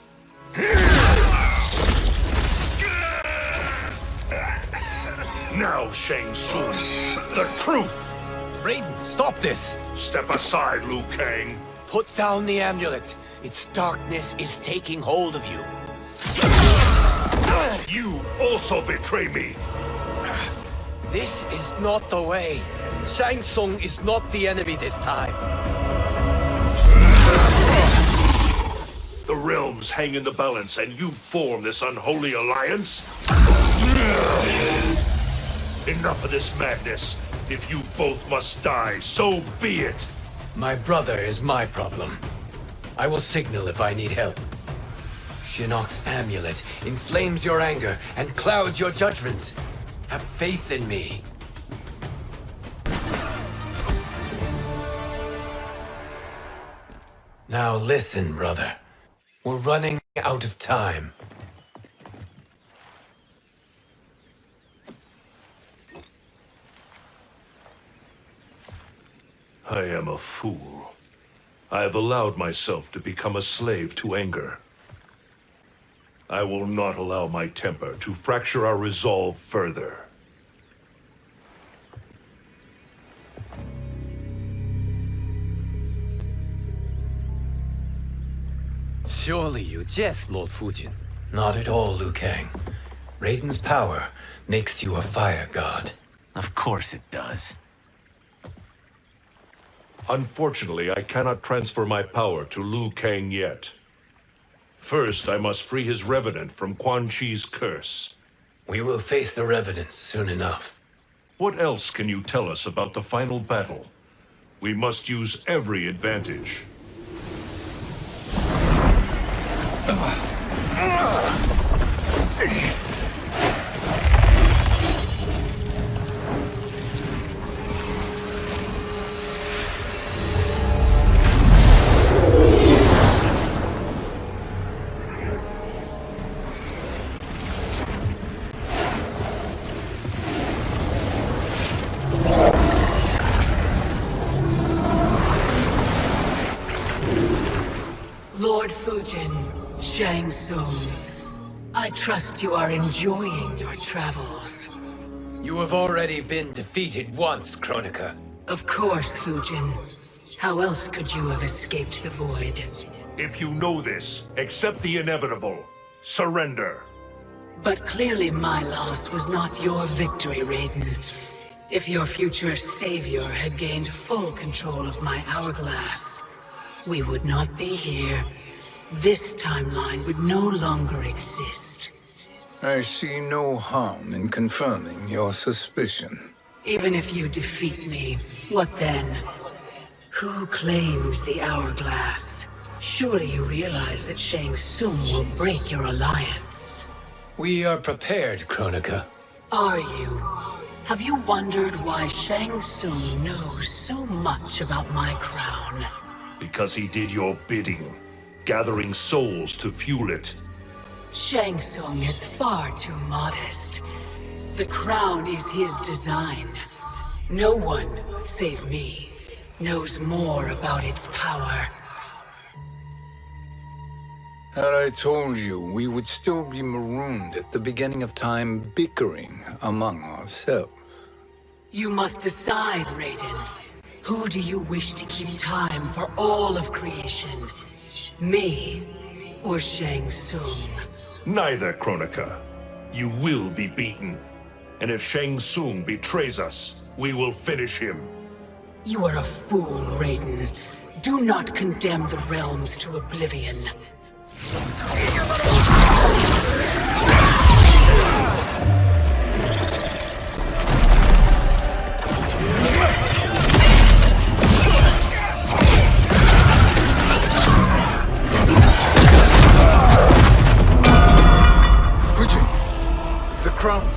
Now, Shang Tsung, the truth! Raiden, stop this! Step aside, Liu Kang. Put down the amulet. Its darkness is taking hold of you. You also betray me. This is not the way. Shang Tsung is not the enemy this time. The realms hang in the balance, and you form this unholy alliance? Enough of this madness. If you both must die, so be it. My brother is my problem. I will signal if I need help. Shinnok's amulet inflames your anger and clouds your judgment. Have faith in me. Now listen, brother. We're running out of time. I am a fool. I have allowed myself to become a slave to anger. I will not allow my temper to fracture our resolve further. Surely you jest, Lord Fujin. Not at all, Liu Kang. Raiden's power makes you a fire god. Of course it does. Unfortunately, I cannot transfer my power to Liu Kang yet. First, I must free his revenant from Quan Chi's curse. We will face the revenants soon enough. What else can you tell us about the final battle? We must use every advantage. Lord Fujin, Shang Tsung, I trust you are enjoying your travels. You have already been defeated once, Kronika. Of course, Fujin. How else could you have escaped the void? If you know this, accept the inevitable. Surrender. But clearly my loss was not your victory, Raiden. If your future savior had gained full control of my hourglass, we would not be here. This timeline would no longer exist. I see no harm in confirming your suspicion. Even if you defeat me, what then? Who claims the hourglass? Surely you realize that Shang Tsung will break your alliance. We are prepared, Kronika. Are you? Have you wondered why Shang Tsung knows so much about my crown? Because he did your bidding, gathering souls to fuel it. Shang Tsung is far too modest. The crown is his design. No one, save me, knows more about its power. Had I told you, we would still be marooned at the beginning of time, bickering among ourselves. You must decide, Raiden. Who do you wish to keep time for all of creation? Me or Shang Tsung? Neither, Kronika. You will be beaten. And if Shang Tsung betrays us, we will finish him. You are a fool, Raiden. Do not condemn the realms to oblivion. The crown.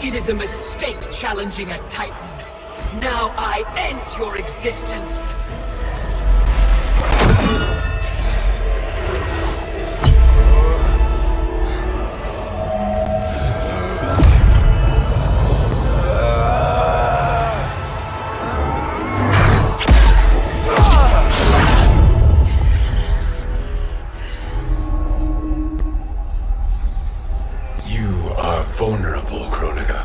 It is a mistake challenging a Titan. Now I end your existence. You are vulnerable, Kronika.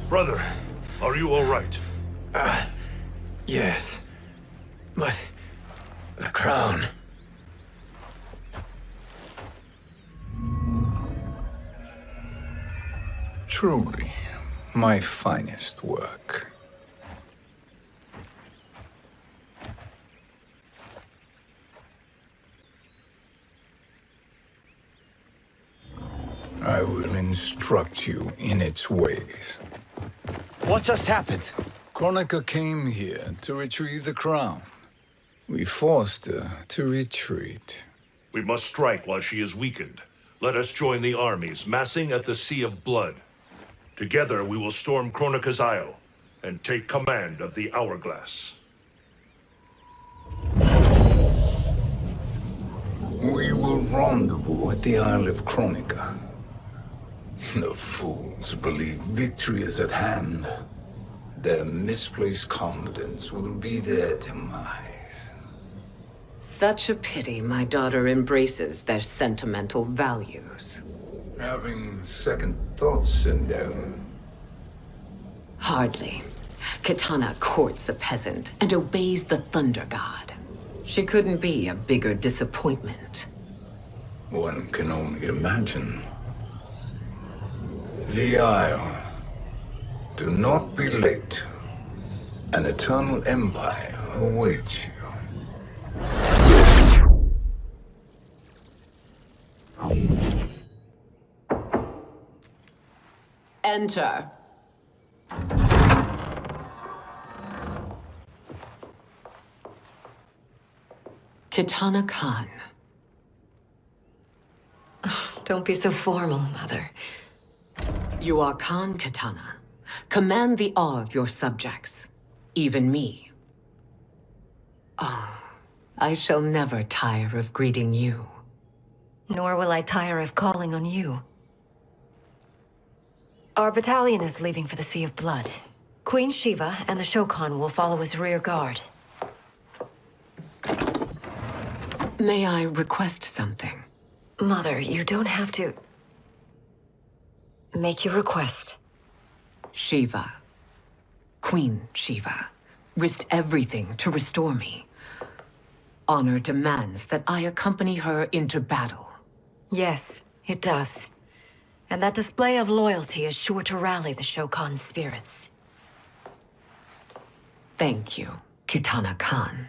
Brother, are you all right? Yes. But the crown. Truly, my finest work. I will instruct you in its ways. What just happened? Kronika came here to retrieve the crown. We forced her to retreat. We must strike while she is weakened. Let us join the armies, massing at the Sea of Blood. Together we will storm Kronika's Isle and take command of the Hourglass. We will rendezvous at the Isle of Kronika. The fools believe victory is at hand. Their misplaced confidence will be their demise. Such a pity my daughter embraces their sentimental values. Having second thoughts in them. Hardly. Kitana courts a peasant and obeys the Thunder God. She couldn't be a bigger disappointment. One can only imagine. The Isle. Do not be late. An eternal empire awaits you. Enter. Kitana Khan. Don't be so formal, Mother. You are Khan Kitana. Command the awe of your subjects, even me. Oh, I shall never tire of greeting you. Nor will I tire of calling on you. Our battalion is leaving for the Sea of Blood. Queen Shiva and the Shokan will follow as rear guard. May I request something? Mother, you don't have to... make your request. Shiva, Queen Shiva, risked everything to restore me. Honor demands that I accompany her into battle. Yes, it does. And that display of loyalty is sure to rally the Shokan's spirits. Thank you, Kitana Khan.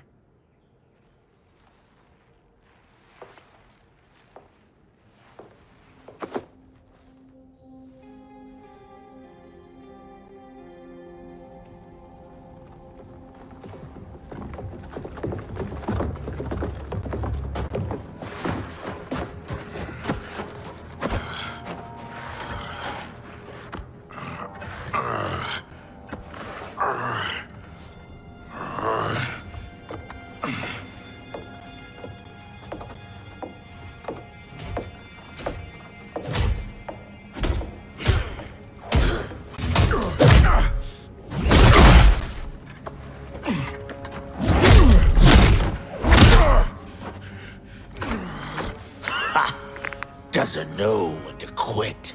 Doesn't know when to quit.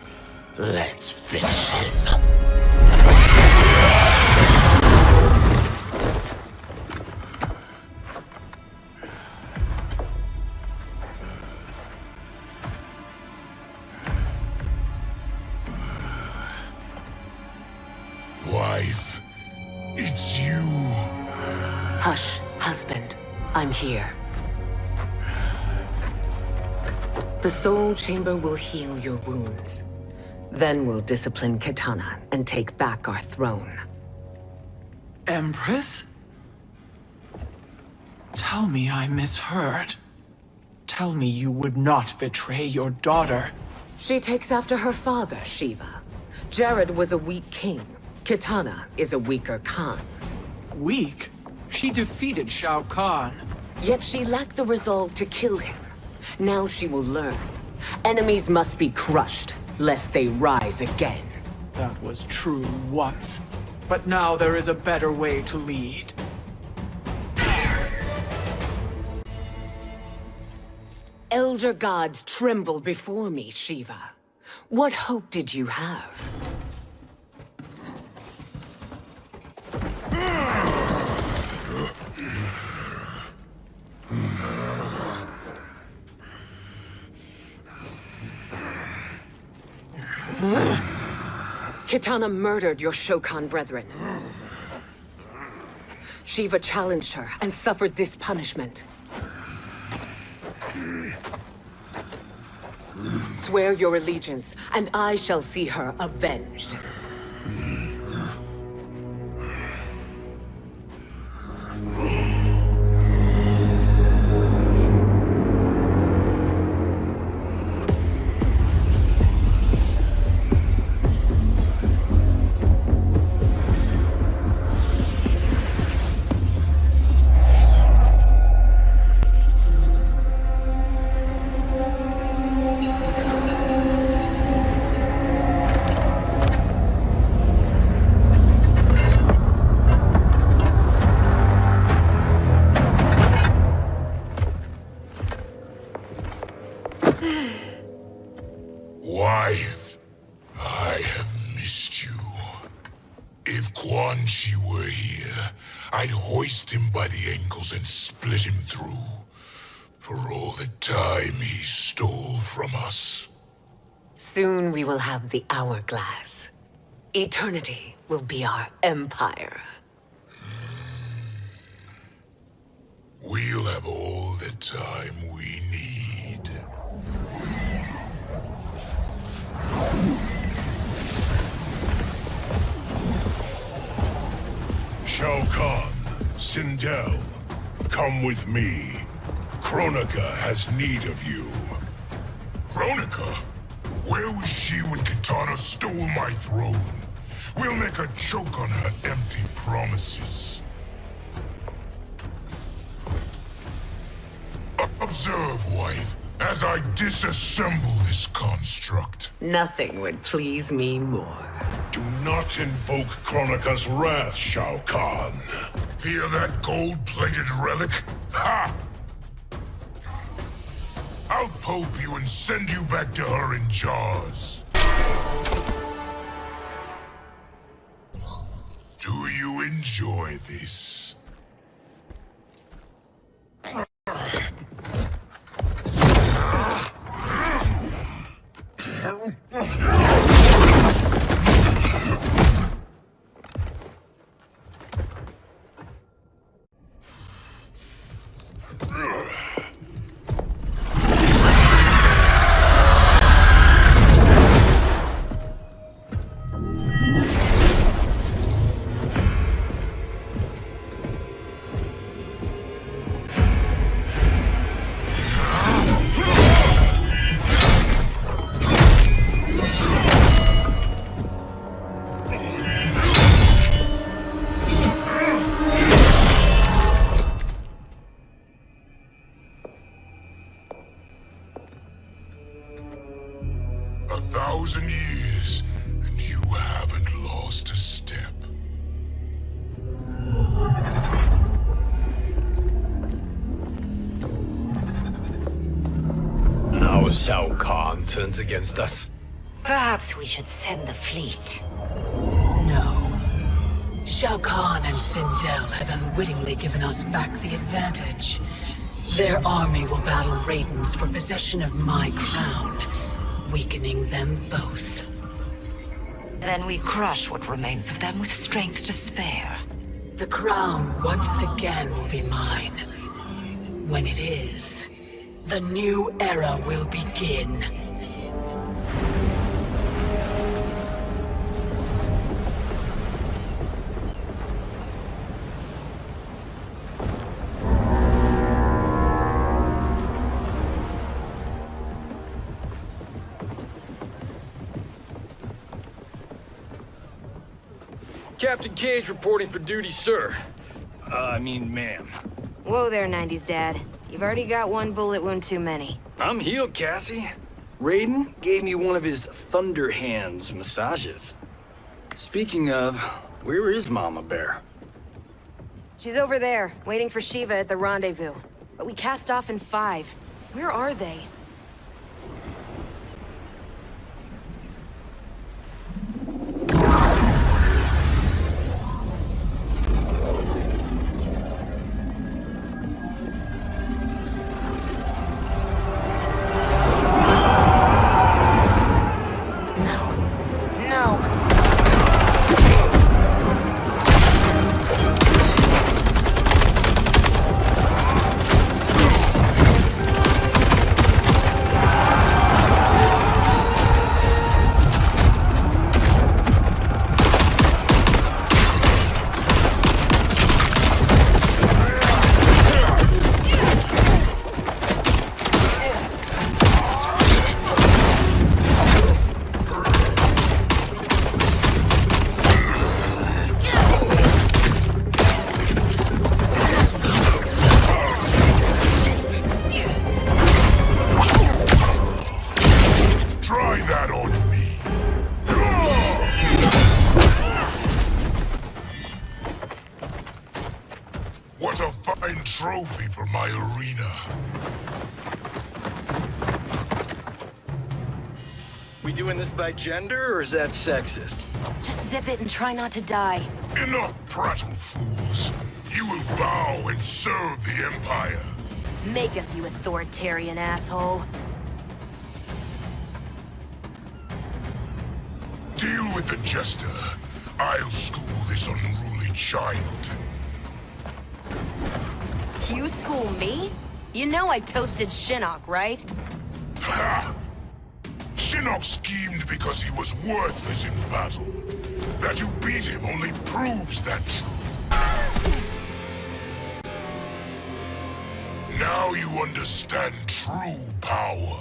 Let's finish him. Wife, it's you. Hush, husband. I'm here. The Soul Chamber will heal your wounds. Then we'll discipline Kitana and take back our throne. Empress? Tell me I misheard. Tell me you would not betray your daughter. She takes after her father, Shiva. Jared was a weak king. Kitana is a weaker Khan. Weak? She defeated Shao Kahn. Yet she lacked the resolve to kill him. Now she will learn. Enemies must be crushed, lest they rise again. That was true once. But now there is a better way to lead. Elder gods tremble before me, Shiva. What hope did you have? Kitana murdered your Shokan brethren. Shiva challenged her and suffered this punishment. Swear your allegiance, and I shall see her avenged. Wife, I have missed you. If Quan Chi were here, I'd hoist him by the ankles and split him through. For all the time he stole from us. Soon we will have the hourglass. Eternity will be our empire. We'll have all the time we need. Shao Kahn, Sindel, come with me. Kronika has need of you. Kronika? Where was she when Kitana stole my throne? We'll make a joke on her empty promises. Observe, wife. as I disassemble this construct. Nothing would please me more. Do not invoke Kronika's wrath, Shao Kahn. Fear that gold-plated relic? Ha! I'll pulp you and send you back to her in jars. Do you enjoy this? Years, and you haven't lost a step. Now Shao Kahn turns against us. Perhaps we should send the fleet. No. Shao Kahn and Sindel have unwittingly given us back the advantage. Their army will battle Raidens for possession of my crown, weakening them both. Then we crush what remains of them with strength to spare. The crown once again will be mine. When it is, the new era will begin. Captain Cage reporting for duty, sir. Ma'am. Whoa there, 90s dad. You've already got one bullet wound too many. I'm healed, Cassie. Raiden gave me one of his Thunder Hands massages. Speaking of, where is Mama Bear? She's over there, waiting for Shiva at the rendezvous. But we cast off in 5. Where are they? Trophy for my arena. We doing this by gender, or is that sexist? Just zip it and try not to die. Enough prattle, fools. You will bow and serve the Empire. Make us, you authoritarian asshole. Deal with the jester. I'll school this unruly child. You school me? You know I toasted Shinnok, right? Ha! Shinnok schemed because he was worthless in battle. That you beat him only proves that truth. Now you understand true power.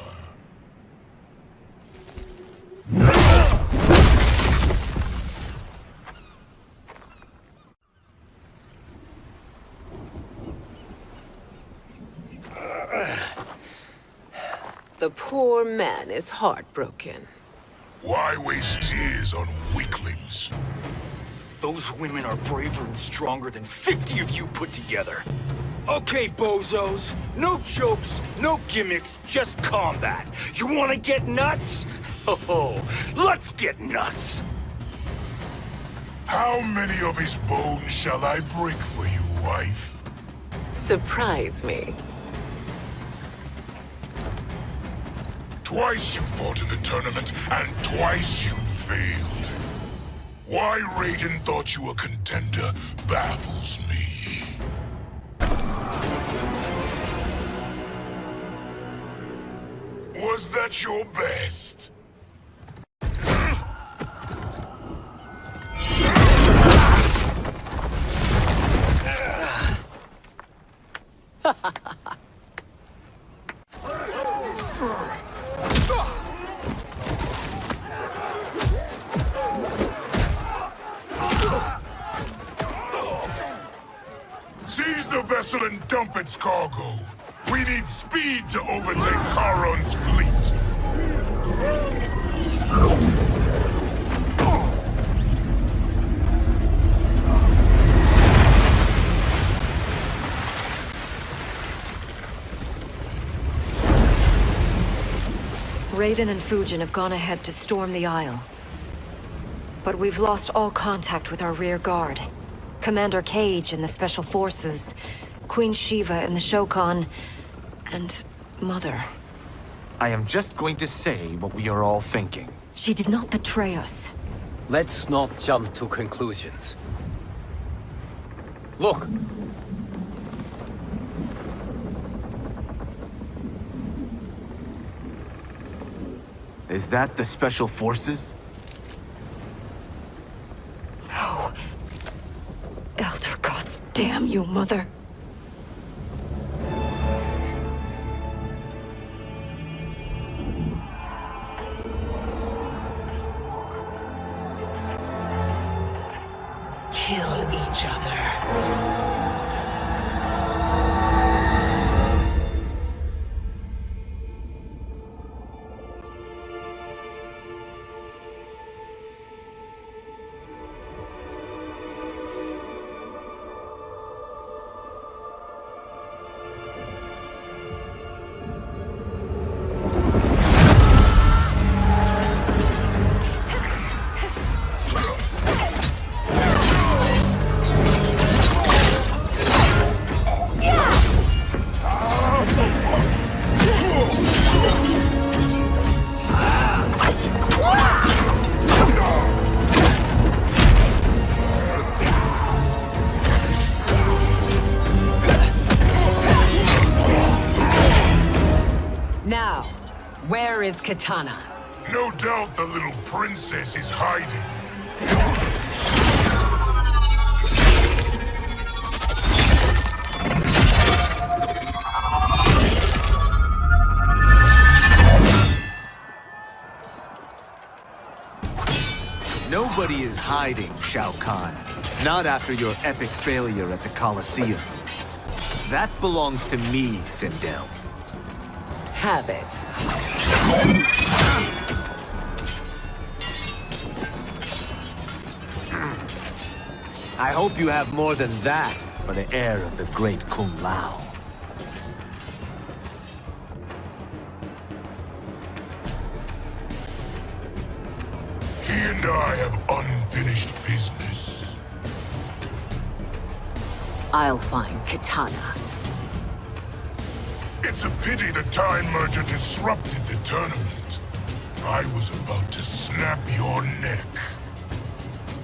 Your man is heartbroken. Why waste tears on weaklings? Those women are braver and stronger than 50 of you put together. Okay, bozos. No jokes, no gimmicks, just combat. You wanna get nuts? Oh, let's get nuts! How many of his bones shall I break for you, wife? Surprise me. Twice you fought in the tournament, and twice you failed. Why Raiden thought you a contender baffles me. Was that your best? Seize the vessel and dump its cargo. We need speed to overtake Charon's fleet. Raiden and Fujin have gone ahead to storm the Isle. But we've lost all contact with our rear guard. Commander Cage and the Special Forces, Queen Shiva and the Shokan, and Mother. I am just going to say what we are all thinking. She did not betray us. Let's not jump to conclusions. Look! Is that the Special Forces? No. Elder gods, damn you, Mother. Kill each other. Now, where is Kitana? No doubt the little princess is hiding. Nobody is hiding, Shao Kahn. Not after your epic failure at the Colosseum. That belongs to me, Sindel. Have it. I hope you have more than that for the heir of the great Kung Lao. He and I have unfinished business. I'll find Kitana. It's a pity the Time Merger disrupted the tournament. I was about to snap your neck.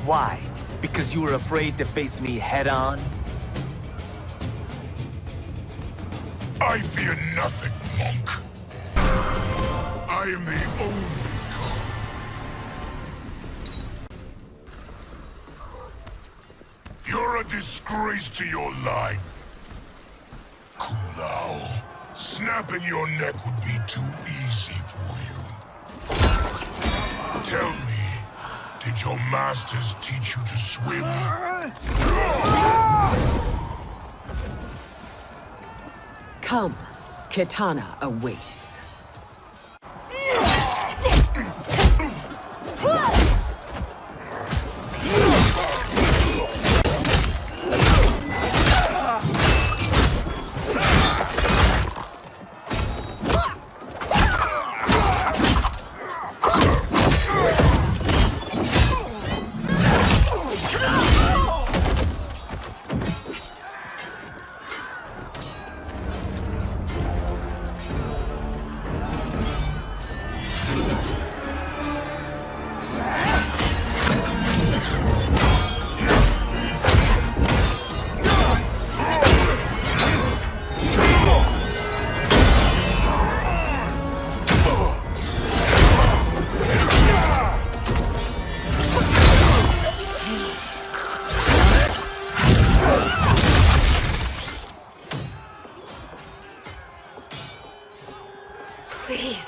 Why? Because you were afraid to face me head-on? I fear nothing, monk. I am the only god. You're a disgrace to your line. Kung Lao. Snapping your neck would be too easy for you. Tell me, did your masters teach you to swim? Come, Kitana awaits.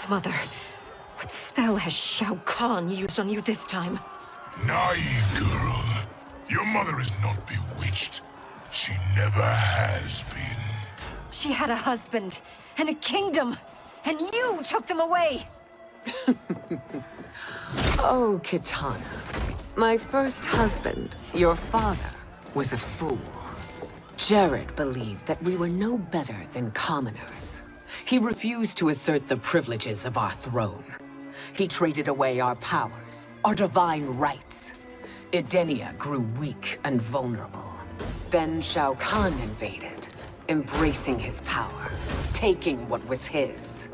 Mother. What spell has Shao Kahn used on you this time? Naive girl. Your mother is not bewitched. She never has been. She had a husband and a kingdom, and you took them away! Oh, Kitana. My first husband, your father, was a fool. Jared believed that we were no better than commoners. He refused to assert the privileges of our throne. He traded away our powers, our divine rights. Edenia grew weak and vulnerable. Then Shao Kahn invaded, embracing his power, taking what was his.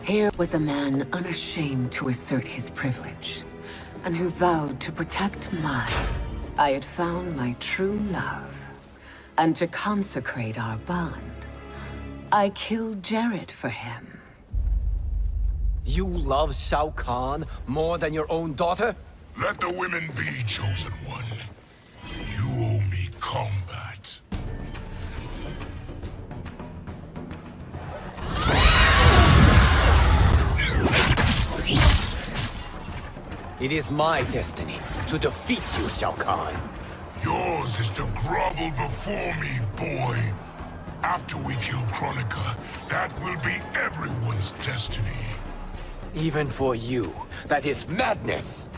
Here was a man unashamed to assert his privilege, and who vowed to protect mine. I had found my true love, and to consecrate our bond, I killed Jared for him. You love Shao Kahn more than your own daughter? Let the women be, Chosen One. You owe me combat. It is my destiny to defeat you, Shao Kahn. Yours is to grovel before me, boy. After we kill Kronika, that will be everyone's destiny. Even for you, that is madness!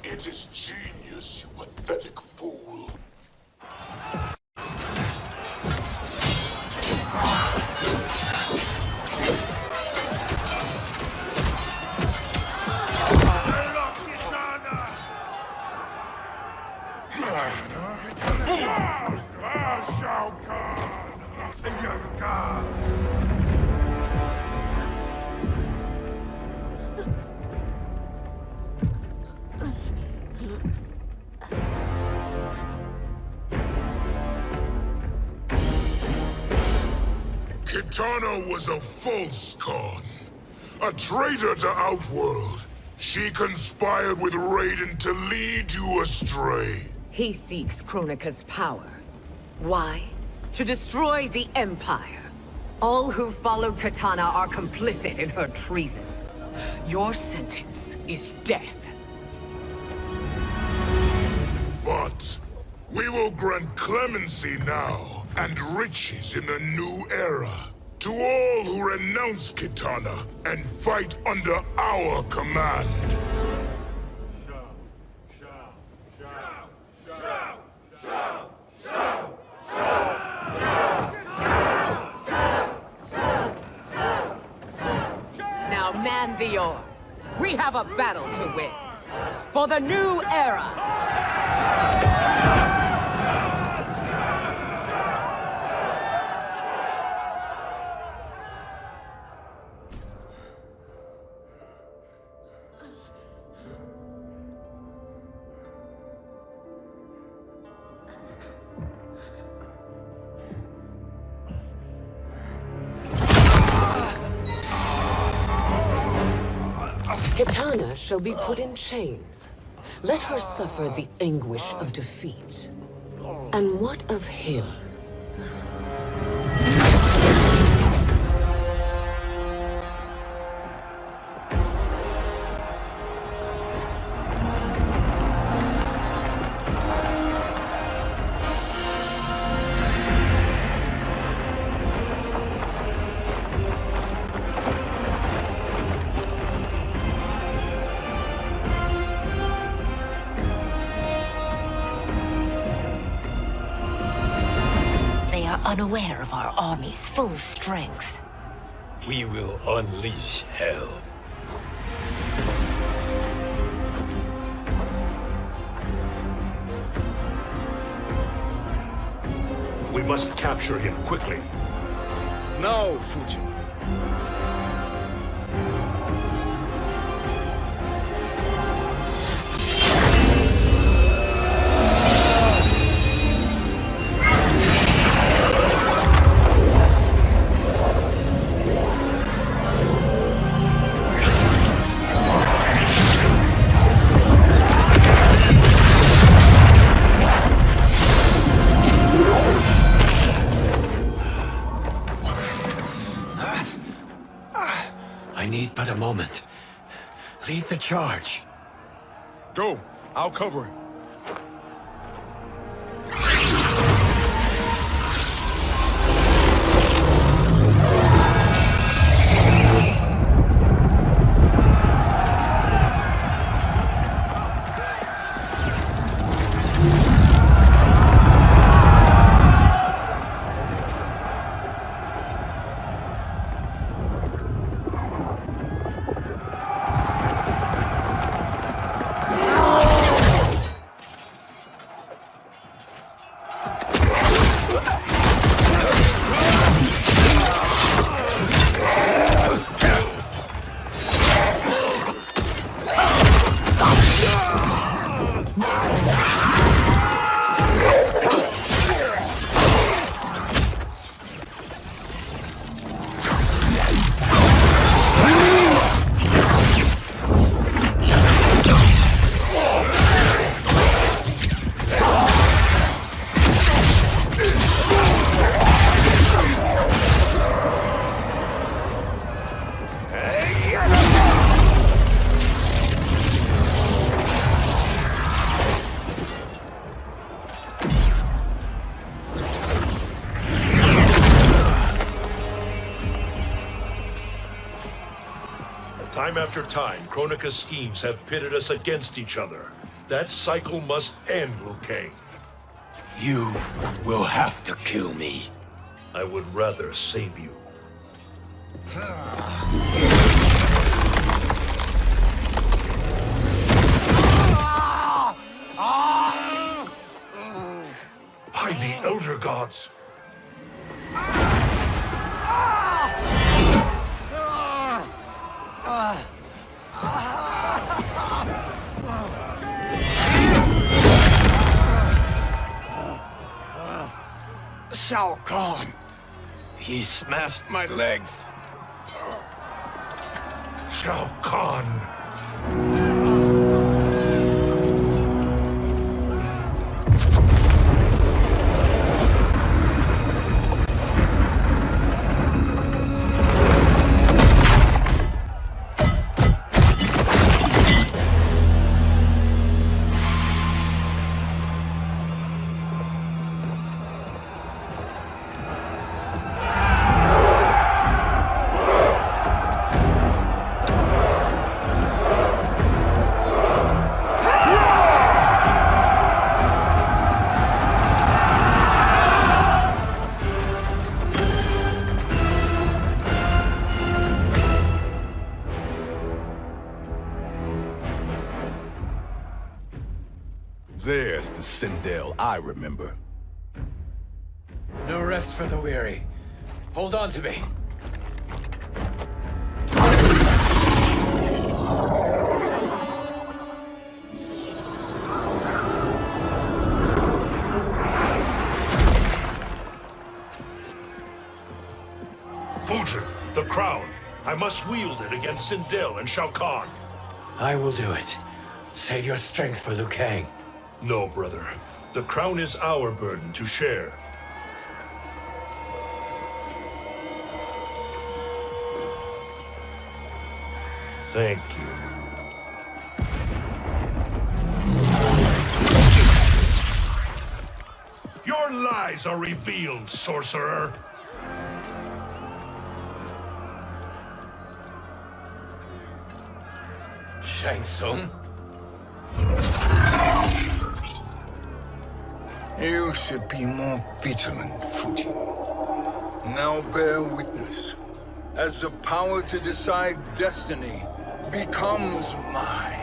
It is genius, you pathetic fool. Shao Kahn! Kitana was a false Khan, a traitor to Outworld. She conspired with Raiden to lead you astray. He seeks Kronika's power. Why? To destroy the Empire. All who followed Kitana are complicit in her treason. Your sentence is death. But we will grant clemency now and riches in the new era to all who renounce Kitana and fight under our command. Now man the oars. We have a battle to win. For the new era! Kitana shall be put in chains. Let her suffer the anguish of defeat. And what of him? Unaware of our army's full strength. We will unleash hell. We must capture him quickly. No, Fujin. need but a moment. Lead the charge. Go. I'll cover him. Time after time, Kronika's schemes have pitted us against each other. That cycle must end, Liu Kang. You will have to kill me. I would rather save you. By the Elder Gods! Shao Kahn! He smashed my legs! Shao Kahn! There's the Sindel I remember. No rest for the weary. Hold on to me. Fujin, the crown. I must wield it against Sindel and Shao Kahn. I will do it. Save your strength for Liu Kang. No, brother. The crown is our burden to share. Thank you. Your lies are revealed, sorcerer. Shang Tsung? You should be more vigilant, Fujin. Now bear witness, as the power to decide destiny becomes mine.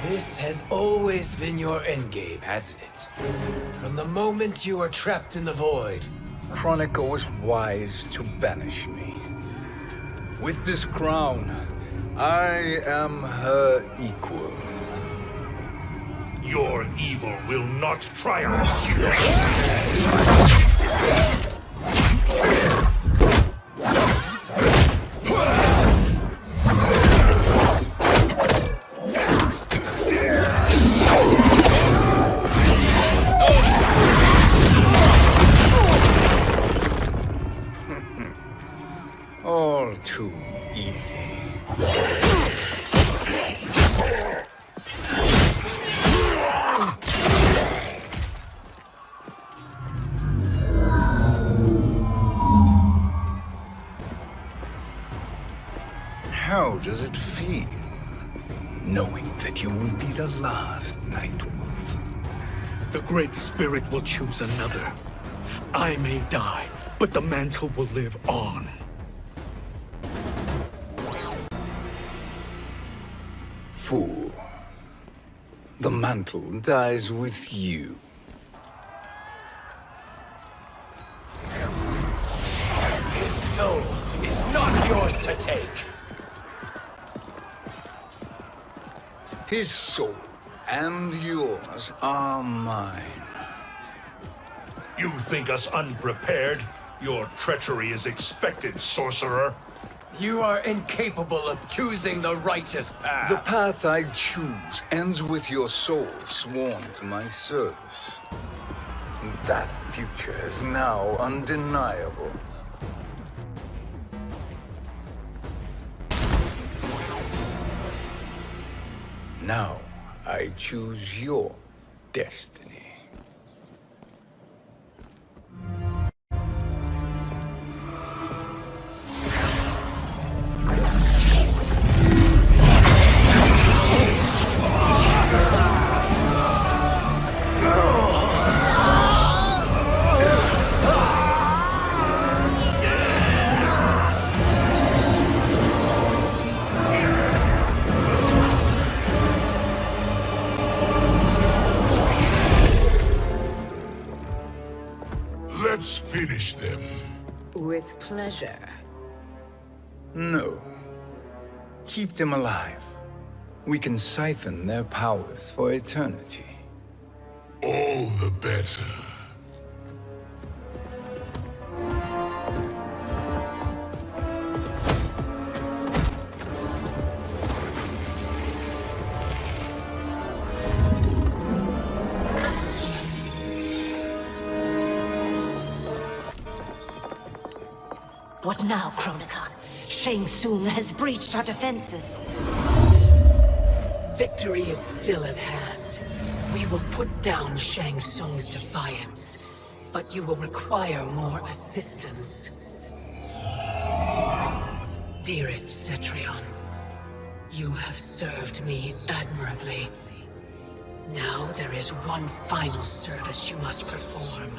This has always been your endgame, hasn't it? From the moment you were trapped in the void. Kronika was wise to banish me. With this crown, I am her equal. Your evil will not triumph. all too easy. How does it feel, knowing that you will be the last Nightwolf? The Great Spirit will choose another. I may die, but the mantle will live on. Fool. The mantle dies with you. His soul is not yours to take. His soul and yours are mine. You think us unprepared? Your treachery is expected, sorcerer. You are incapable of choosing the righteous path. The path I choose ends with your soul sworn to my service. That future is now undeniable. Now, I choose your destiny. Let's finish them. With pleasure. No. Keep them alive. We can siphon their powers for eternity. All the better. What now, Kronika? Shang Tsung has breached our defenses. Victory is still at hand. We will put down Shang Tsung's defiance, but you will require more assistance. Dearest Cetrion, you have served me admirably. Now there is one final service you must perform.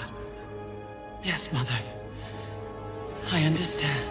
Yes, Mother. I understand.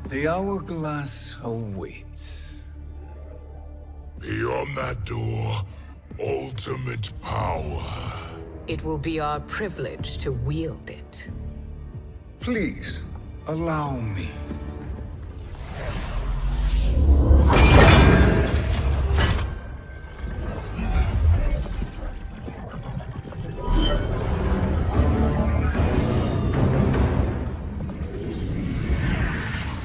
The hourglass awaits. Beyond that door, ultimate power. It will be our privilege to wield it. Please, allow me.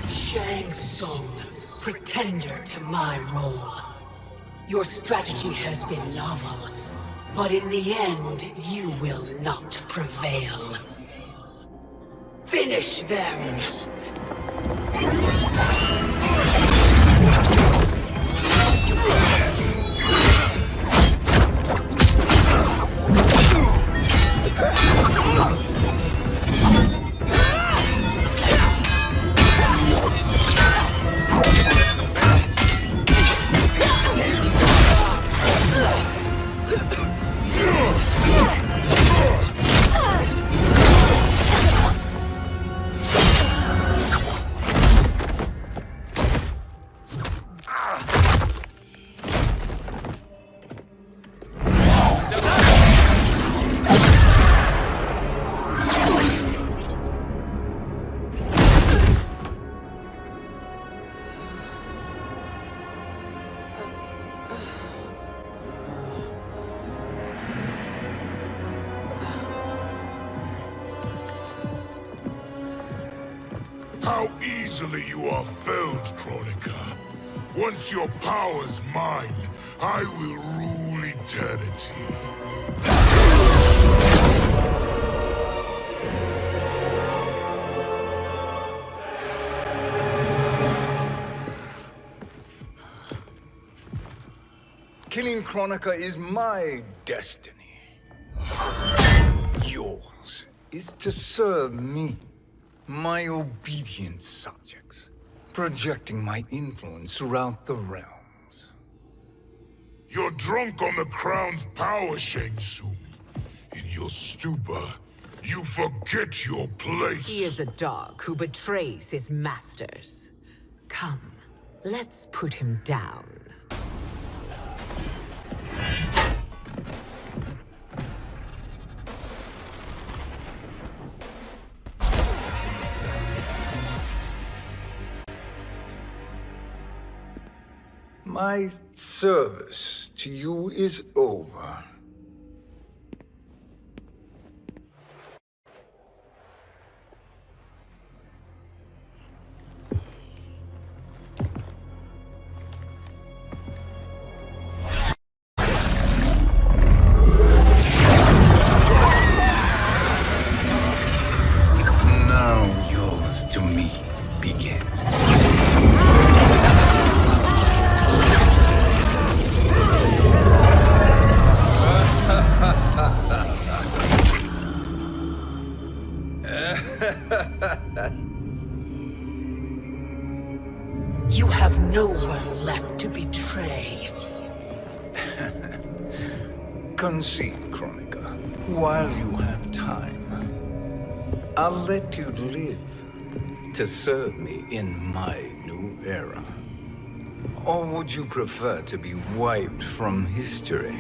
Shang Tsung, pretender to my role. Your strategy has been novel, but in the end, you will not prevail. Finish them! How easily you are felled, Kronika. Once your power's mine, I will rule eternity. Killing Kronika is my destiny. Yours is to serve me, my obedient subjects, projecting my influence throughout the realms. You're drunk on the crown's power, Shang Tsung. In your stupor, you forget your place. He is a dog who betrays his masters. Come, let's put him down. My service to you is over. Now yours to me begins. You have no one left to betray. Concede, Kronika, while you have time. I'll let you live to serve me in my new era. Or would you prefer to be wiped from history?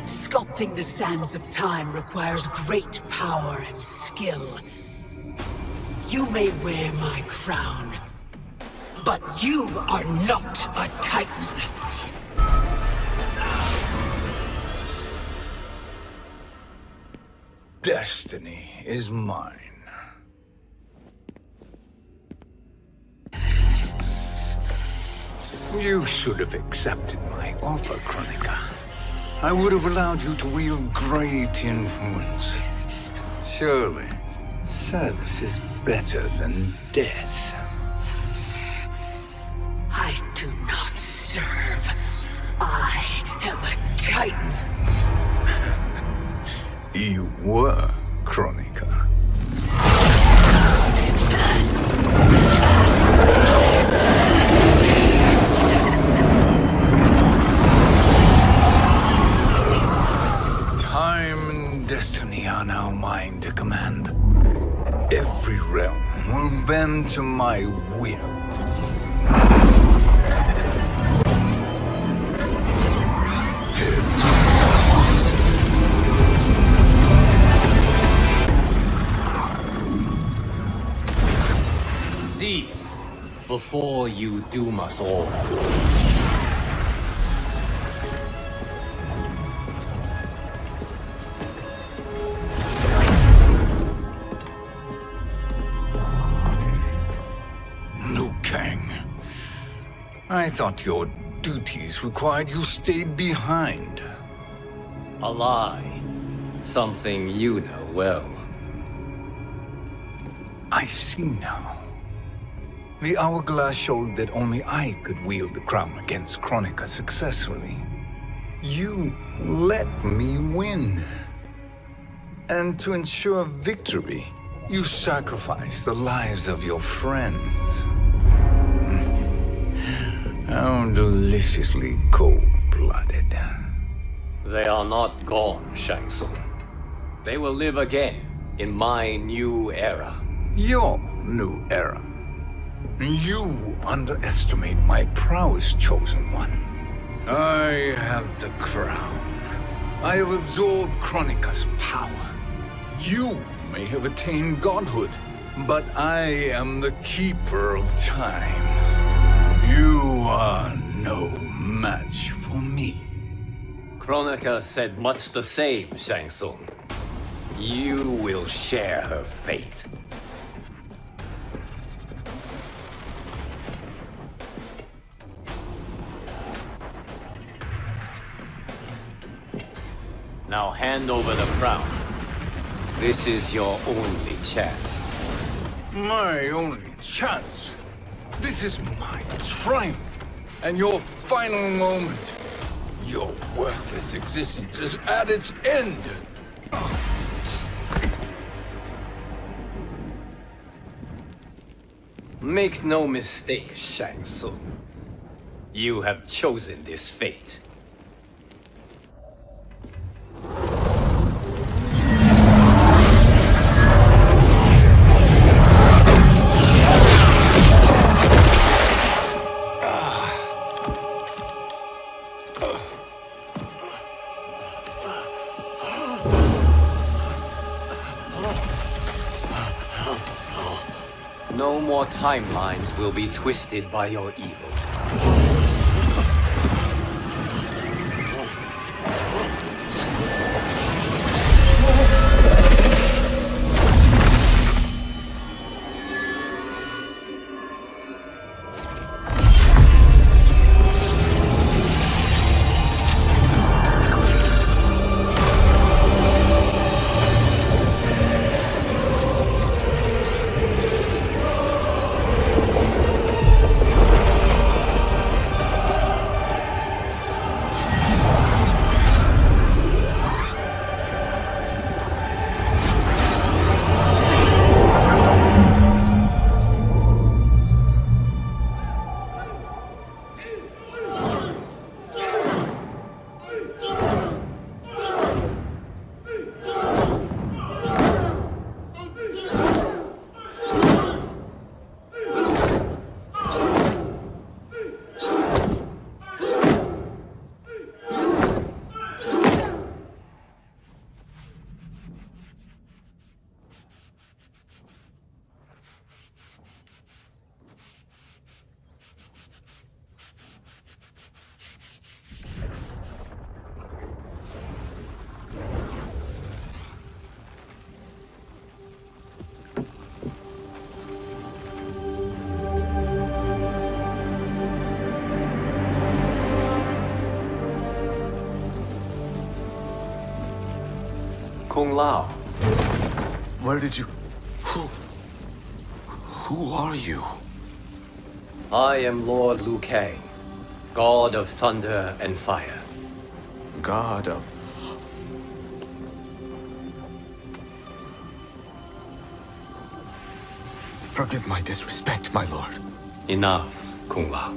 Sculpting the sands of time requires great power and skill. You may wear my crown, but you are not a Titan. Destiny is mine. You should have accepted my offer, Kronika. I would have allowed you to wield great influence. Surely, service is better than death. I do not serve. I am a Titan. You were, Kronika. Time and destiny are now mine to command. Every realm will bend to my will. Cease before you doom us all. Liu Kang, I thought your duties required you stayed behind. A lie. Something you know well. I see now. The hourglass showed that only I could wield the crown against Kronika successfully. You let me win. And to ensure victory, you sacrificed the lives of your friends. How deliciously cold-blooded. They are not gone, Shang Tsung. They will live again in my new era. Your new era. You underestimate my prowess, Chosen One. I have the crown. I have absorbed Kronika's power. You may have attained godhood, but I am the keeper of time. You are no match for me. Kronika said much the same, Shang Tsung. You will share her fate. Now hand over the crown. This is your only chance. My only chance? This is my triumph, and your final moment. Your worthless existence is at its end. Make no mistake, Shang Tsung. You have chosen this fate. No more timelines will be twisted by your evil. Kung Lao. Where did you... Who are you? I am Lord Liu Kang, God of Thunder and Fire. God of... Forgive my disrespect, my lord. Enough, Kung Lao.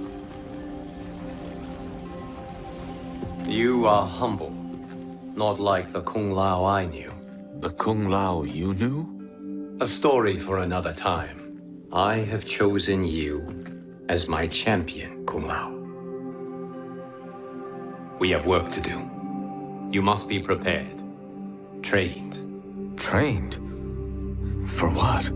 You are humble, not like the Kung Lao I knew. The Kung Lao you knew? A story for another time. I have chosen you as my champion, Kung Lao. We have work to do. You must be prepared. Trained. Trained? For what?